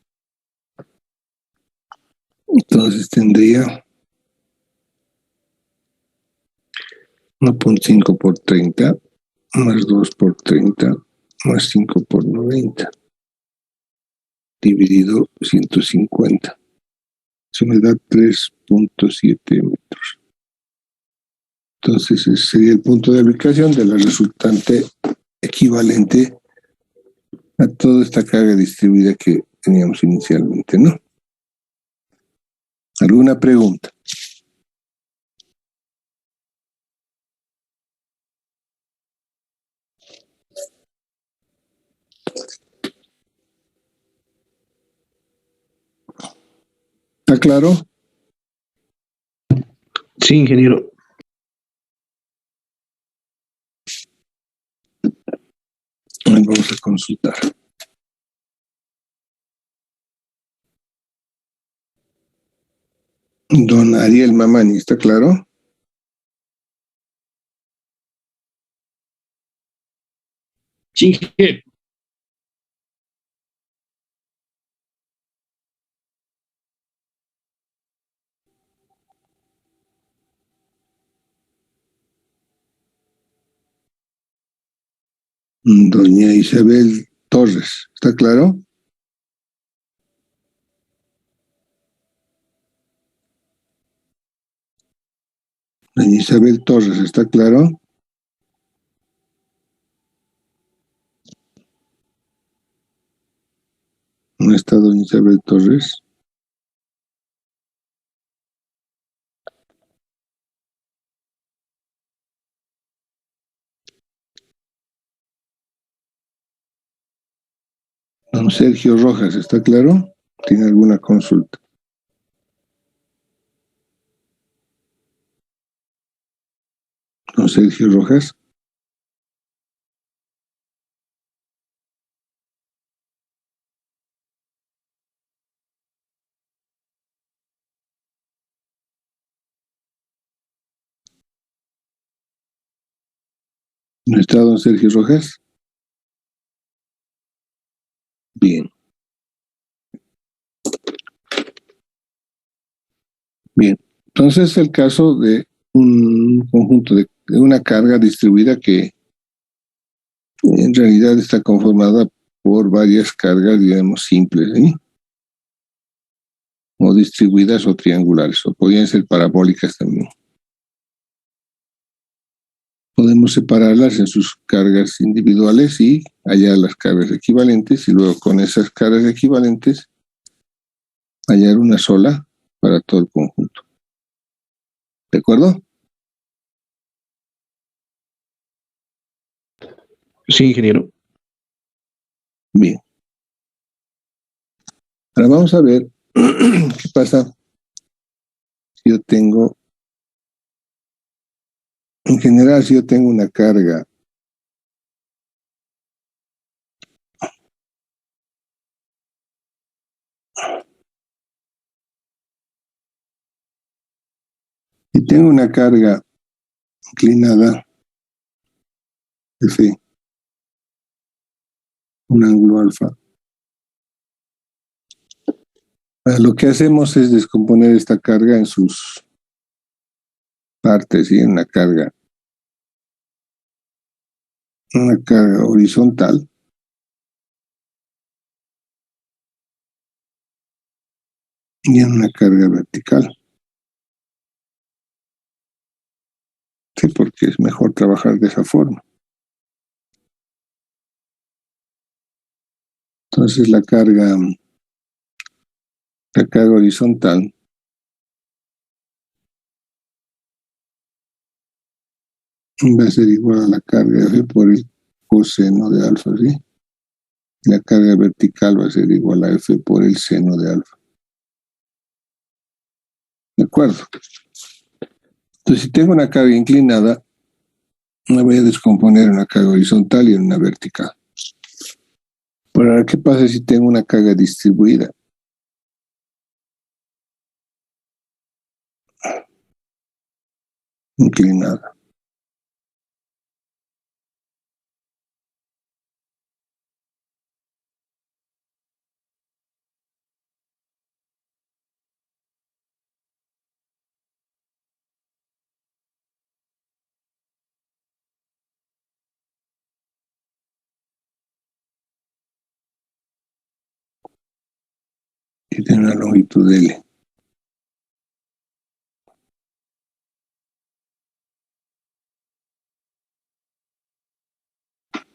Entonces tendría 1.5 por 30 más 2 por 30 más 5 por 90 dividido 150. Eso me da 3.7 metros. Entonces ese sería el punto de aplicación de la resultante equivalente a toda esta carga distribuida que teníamos inicialmente, ¿no? ¿Alguna pregunta? ¿Está claro? Sí, ingeniero. Vamos a consultar. Don Ariel Mamani, ¿está claro? Sí, ingeniero. Doña Isabel Torres, ¿está claro? Doña Isabel Torres, ¿está claro? está doña Isabel Torres? Don Sergio Rojas, ¿está claro? ¿Tiene alguna consulta? Don Sergio Rojas. ¿No está don Sergio Rojas? Bien. Bien. Entonces el caso de un conjunto de una carga distribuida que en realidad está conformada por varias cargas, digamos, simples, ¿sí? O distribuidas o triangulares, o podrían ser parabólicas también. Podemos separarlas en sus cargas individuales y hallar las cargas equivalentes, y luego con esas cargas equivalentes hallar una sola para todo el conjunto. ¿De acuerdo? Sí, ingeniero. Bien. Ahora vamos a ver qué pasa si yo tengo, en general, si yo tengo una carga y tengo una carga inclinada F, un ángulo alfa. Lo que hacemos es descomponer esta carga en sus partes, ¿sí? En una carga horizontal y en una carga vertical. Sí, porque es mejor trabajar de esa forma. Entonces la carga horizontal va a ser igual a la carga F por el coseno de alfa, ¿sí? La carga vertical va a ser igual a F por el seno de alfa. ¿De acuerdo? Entonces, si tengo una carga inclinada, la voy a descomponer en una carga horizontal y en una vertical. Pero ahora, ¿qué pasa si tengo una carga distribuida? Inclinada. Y tiene una longitud L.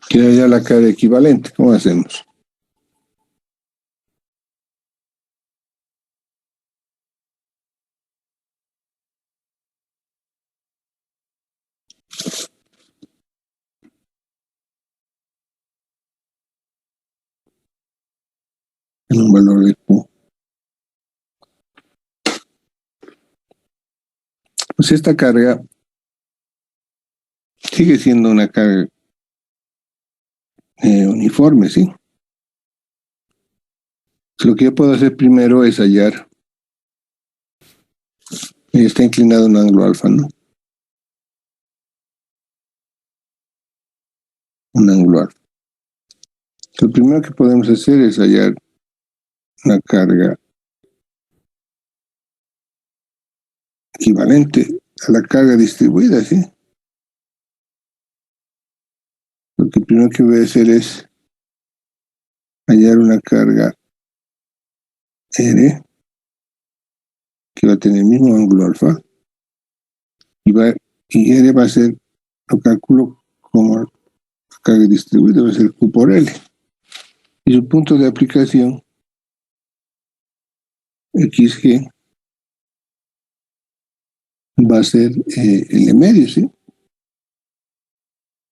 Quiero hallar la carga equivalente. ¿Cómo hacemos? En un valor de Q. Pues esta carga sigue siendo una carga uniforme, ¿sí? Lo que yo puedo hacer primero es hallar. Está inclinado un ángulo alfa, ¿no? Un ángulo alfa. Lo primero que podemos hacer es hallar una carga equivalente a la carga distribuida, ¿sí? Lo que primero que voy a hacer es hallar una carga R que va a tener el mismo ángulo alfa y R va a ser, lo calculo como la carga distribuida, va a ser Q por L. Y su punto de aplicación XG va a ser el de medio, ¿sí?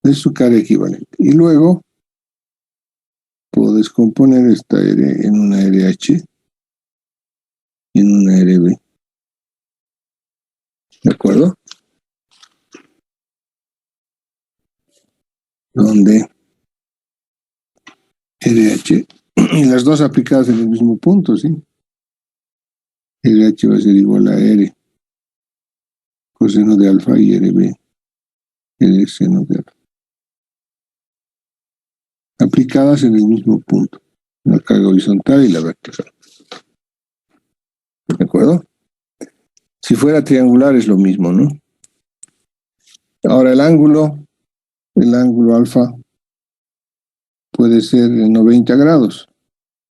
Es su carga equivalente. Y luego puedo descomponer esta R en una RH y en una RB. ¿De acuerdo? Donde RH, y las dos aplicadas en el mismo punto, ¿sí? RH va a ser igual a R coseno de alfa y RB, R seno de alfa. Aplicadas en el mismo punto, la carga horizontal y la vertical. ¿De acuerdo? Si fuera triangular es lo mismo, ¿no? Ahora el ángulo alfa puede ser 90 grados.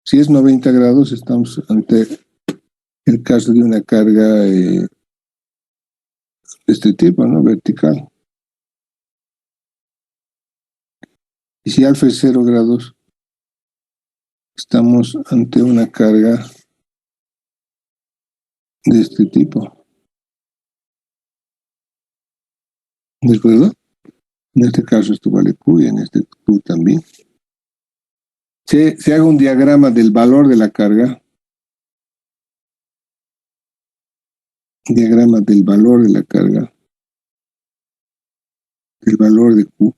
Si es 90 grados, estamos ante el caso de una carga de este tipo, ¿no? Vertical. Y si alfa es 0 grados, estamos ante una carga de este tipo. ¿De acuerdo? En este caso esto vale Q y en este Q también. Se haga un diagrama del valor de la carga. Diagrama del valor de la carga. Del valor de Q.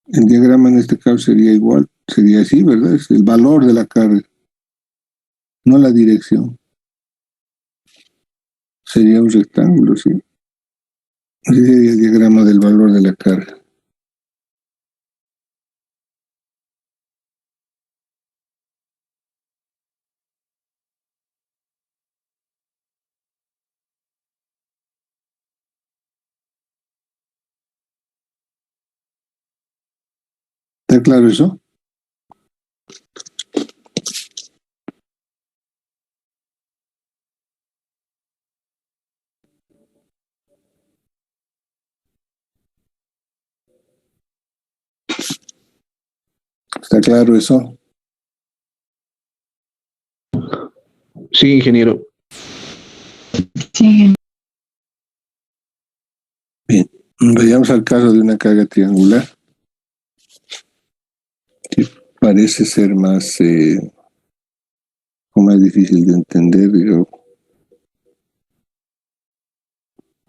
El diagrama en este caso sería igual. Sería así, ¿verdad? Es el valor de la carga. No la dirección. Sería un rectángulo, ¿sí? Ese sería el diagrama del valor de la carga. ¿Está claro eso? ¿Está claro eso? Sí, ingeniero. Sí, Bien. Vayamos al caso de una carga triangular. Que parece ser más, o más difícil de entender, pero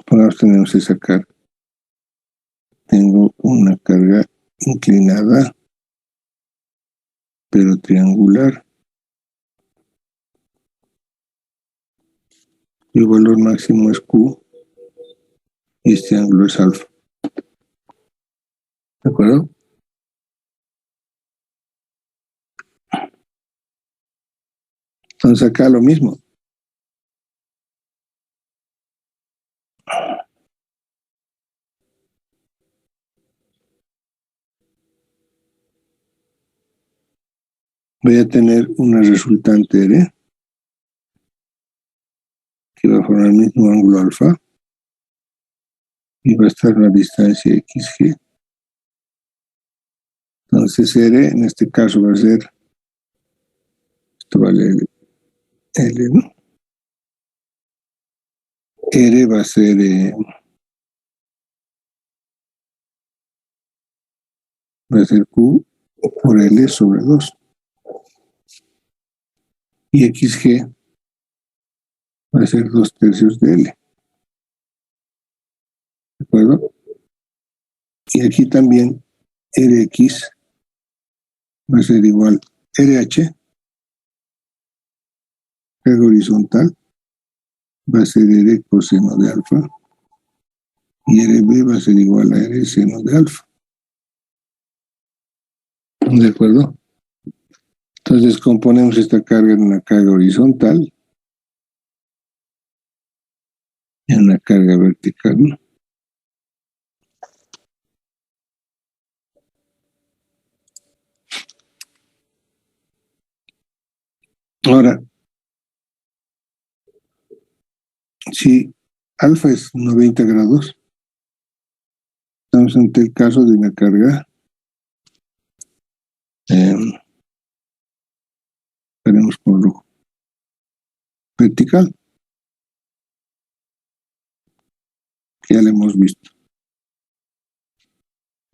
ahora tenemos que sacar. Tengo una carga inclinada, pero triangular. El valor máximo es Q y este ángulo es alfa. ¿De acuerdo? Entonces acá lo mismo. Voy a tener una resultante R que va a formar el mismo ángulo alfa y va a estar en la distancia XG. Entonces R en este caso va a ser, esto vale L, ¿no? R va a ser Q por L sobre 2. Y XG va a ser 2/3 de L. ¿De acuerdo? Y aquí también Rx va a ser igual RH, carga horizontal, va a ser R coseno de alfa, y RB va a ser igual a R seno de alfa. ¿De acuerdo? Entonces componemos esta carga en una carga horizontal y en una carga vertical, ¿no? Ahora, si alfa es 90 grados, estamos ante el caso de una carga, veremos con rojo, vertical. Ya lo hemos visto.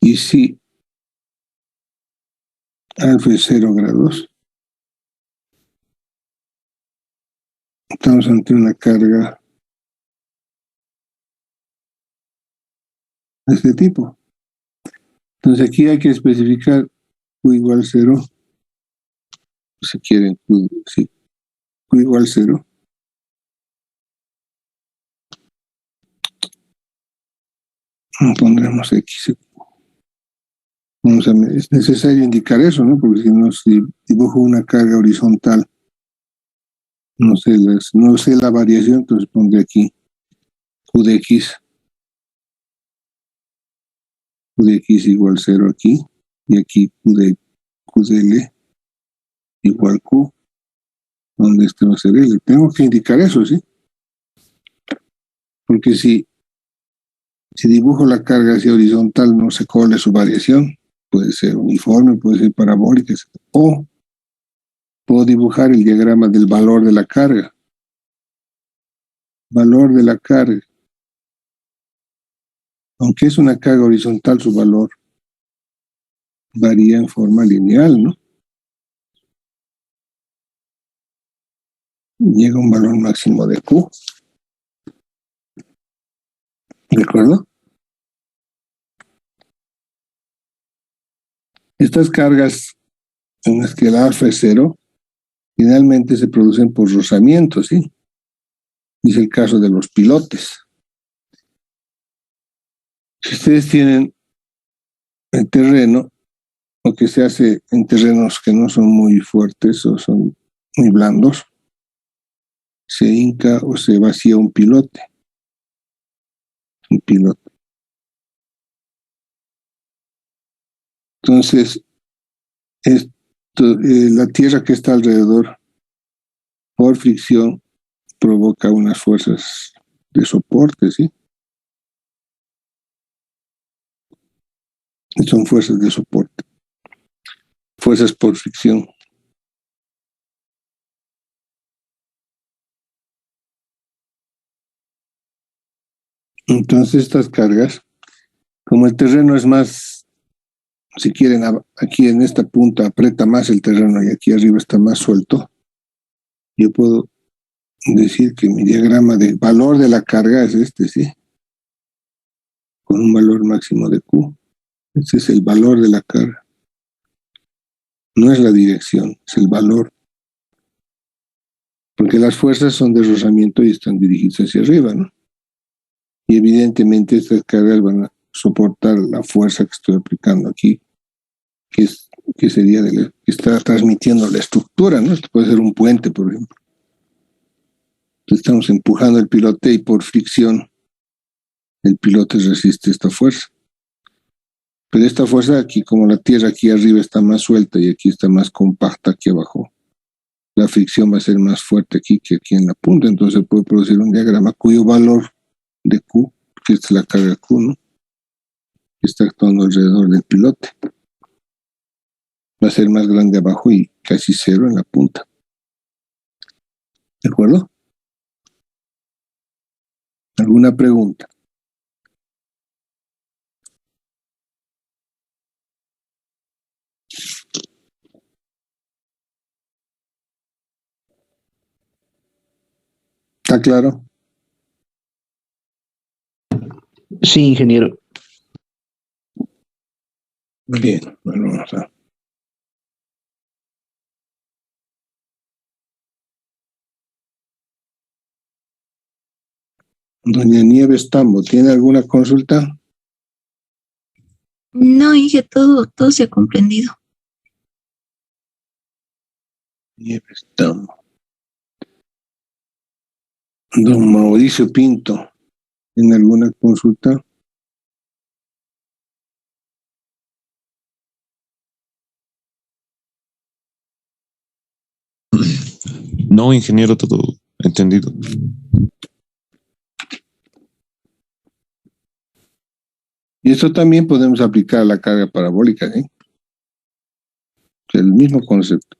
Y si alfa es 0 grados, estamos ante una carga de este tipo. Entonces aquí hay que especificar Q igual 0. Si quieren, Q igual 0. Pondremos X. Es necesario indicar eso, ¿no? Porque si no, si dibujo una carga horizontal, no sé la variación, entonces pondré aquí Q de X igual 0 aquí, y aquí Q de L igual Q, donde este va a ser L. Tengo que indicar eso, ¿sí? Porque si dibujo la carga hacia horizontal, no sé cuál es su variación. Puede ser uniforme, puede ser parabólica, o puedo dibujar el diagrama del valor de la carga. Valor de la carga. Aunque es una carga horizontal, su valor varía en forma lineal, ¿no? Llega a un valor máximo de Q. ¿De acuerdo? Estas cargas en las que el alfa es 0, finalmente se producen por rozamiento, ¿sí? Es el caso de los pilotes. Si ustedes tienen el terreno, lo que se hace en terrenos que no son muy fuertes o son muy blandos, se hinca o se vacía un pilote. Un pilote. Entonces, la tierra que está alrededor, por fricción, provoca unas fuerzas de soporte, ¿sí? Y son fuerzas de soporte. Fuerzas por fricción. Entonces, estas cargas, como el terreno es más, si quieren, aquí en esta punta aprieta más el terreno y aquí arriba está más suelto, yo puedo decir que mi diagrama de valor de la carga es este, ¿sí? Con un valor máximo de Q. Ese es el valor de la carga. No es la dirección, es el valor. Porque las fuerzas son de rozamiento y están dirigidas hacia arriba, ¿no? Y evidentemente estas cargas van a soportar la fuerza que estoy aplicando aquí, que sería que está transmitiendo la estructura, ¿no? Esto puede ser un puente, por ejemplo. Entonces estamos empujando el pilote y por fricción el pilote resiste esta fuerza. Pero esta fuerza aquí, como la tierra aquí arriba está más suelta y aquí está más compacta aquí abajo, la fricción va a ser más fuerte aquí que aquí en la punta, entonces se puede producir un diagrama cuyo valor de Q, que es la carga Q, ¿no? Que está actuando alrededor del pilote. Va a ser más grande abajo y casi 0 en la punta. ¿De acuerdo? ¿Alguna pregunta? ¿Está claro? Sí, ingeniero. Bien, bueno, vamos a... Doña Nieves Tambo, ¿tiene alguna consulta? No, Inge, todo se ha comprendido. Nieves Tambo. Don Mauricio Pinto, ¿tiene alguna consulta? No, ingeniero, todo entendido. Y esto también podemos aplicar a la carga parabólica, ¿eh? El mismo concepto.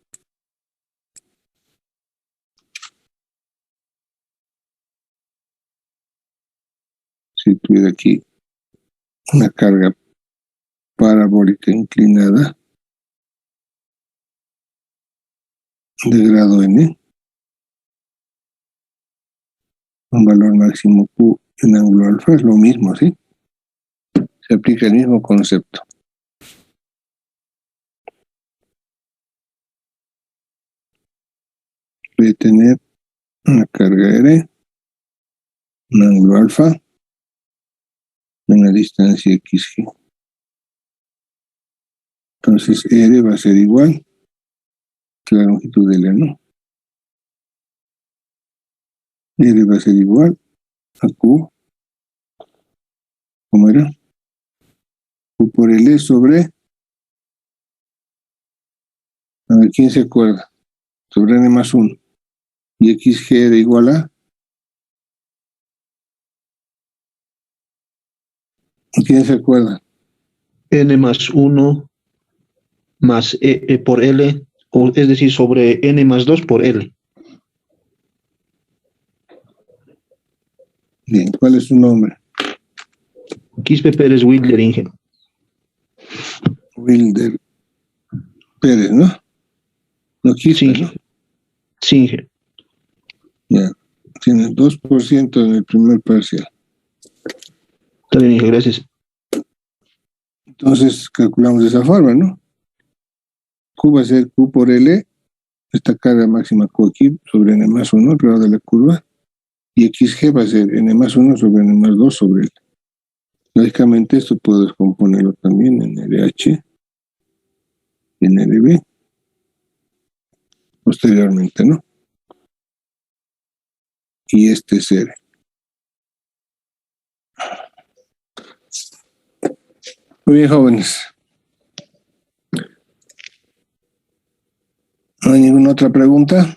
si tuviera aquí una carga parabólica inclinada de grado n, un valor máximo Q y un ángulo alfa, es lo mismo, ¿sí? Se aplica el mismo concepto. Puede tener una carga R, un ángulo alfa, y una distancia XG. Entonces R va a ser igual que la longitud de L, ¿no? R va a ser igual a Q, ¿cómo era? Q por L sobre, a ver, ¿quién se acuerda? Sobre N más 1. Y XG era igual a, ¿quién se acuerda? N más 1 más por L, o es decir, sobre N más 2 por L. Bien, ¿cuál es su nombre? Quispe Pérez Wilder, Inge. Wilder Pérez, ¿no? No Quispe, ¿no? Sí, Inge. Ya, tiene 2% en el primer parcial. Está bien, Inge, gracias. Entonces calculamos de esa forma, ¿no? Q va a ser Q por L, esta carga máxima Q aquí sobre N más 1 alrededor de la curva, y XG va a ser N más 1 sobre N más 2 sobre L. Lógicamente esto puedo descomponerlo también en RH y en LB posteriormente, ¿no? Y este es R. Muy bien, jóvenes. ¿No hay ninguna otra pregunta?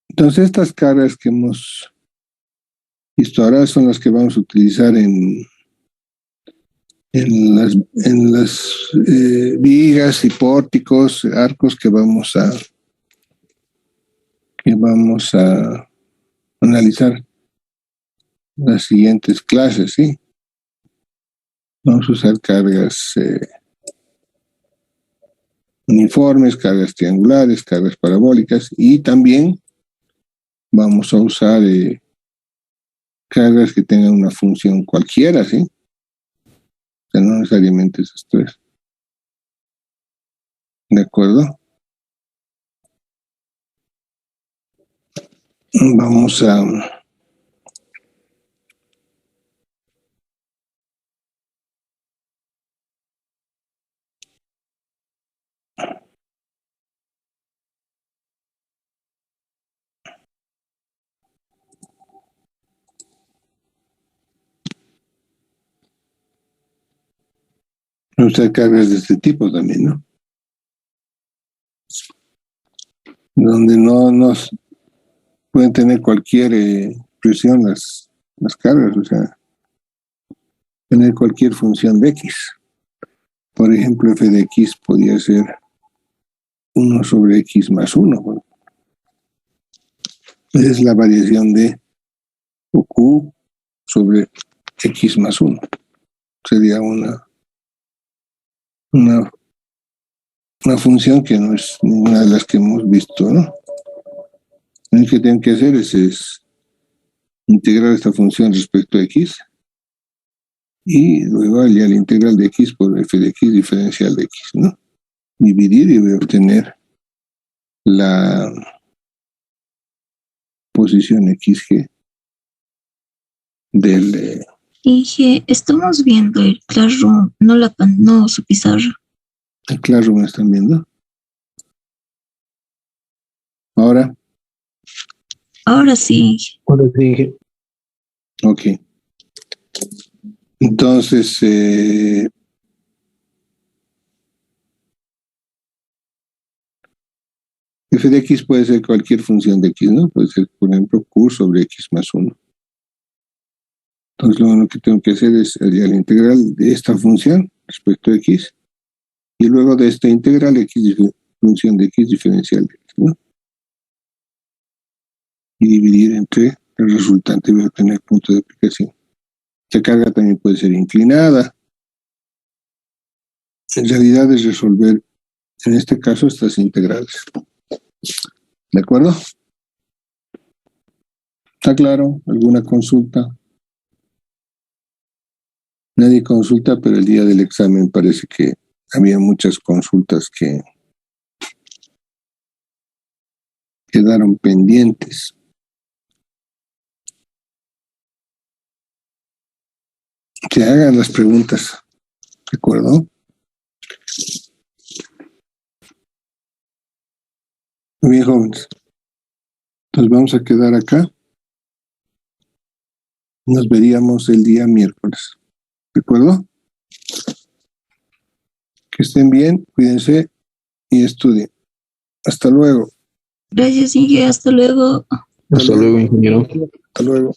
Entonces estas cargas que hemos visto ahora son las que vamos a utilizar en las vigas y pórticos, arcos que vamos a analizar en las siguientes clases, ¿sí? Vamos a usar cargas uniformes, cargas triangulares, cargas parabólicas, y también vamos a usar cargas que tengan una función cualquiera, ¿sí? O sea, no necesariamente esas tres. ¿De acuerdo? Vamos a usar cargas de este tipo también, ¿no? Donde no nos pueden tener cualquier presión las cargas, o sea, tener cualquier función de X. Por ejemplo, f de X podría ser 1 sobre X más 1. ¿No? Esa es la variación de Q sobre X más 1. Sería una función que no es ninguna de las que hemos visto, ¿no? Lo que tienen que hacer es integrar esta función respecto a X, y luego ya la integral de X por f de X diferencial de X, ¿no? Dividir y voy a obtener la posición XG del... Inge, estamos viendo el Classroom, no su pizarra. Claro, ¿me están viendo? Ahora, Ahora sí, Inge. Ahora sí, Inge. ok. Entonces, f de X puede ser cualquier función de X, ¿no? Puede ser, por ejemplo, Q sobre X más 1. Entonces, lo único que tengo que hacer es hallar la integral de esta función respecto a X, y luego de esta integral X función de X diferencial de X, ¿no? y dividir entre el resultante voy a obtener el punto de aplicación. La carga también puede ser inclinada. En realidad es resolver, en este caso, estas integrales. ¿De acuerdo? ¿Está claro? ¿Alguna consulta? Nadie consulta, pero el día del examen parece que había muchas consultas que quedaron pendientes. Que hagan las preguntas. ¿De acuerdo? Muy bien, jóvenes. Nos vamos a quedar acá. Nos veríamos el día miércoles. ¿De acuerdo? Que estén bien, cuídense y estudien. Hasta luego. Gracias, Inge. Hasta luego. Hasta luego, ingeniero. Hasta luego.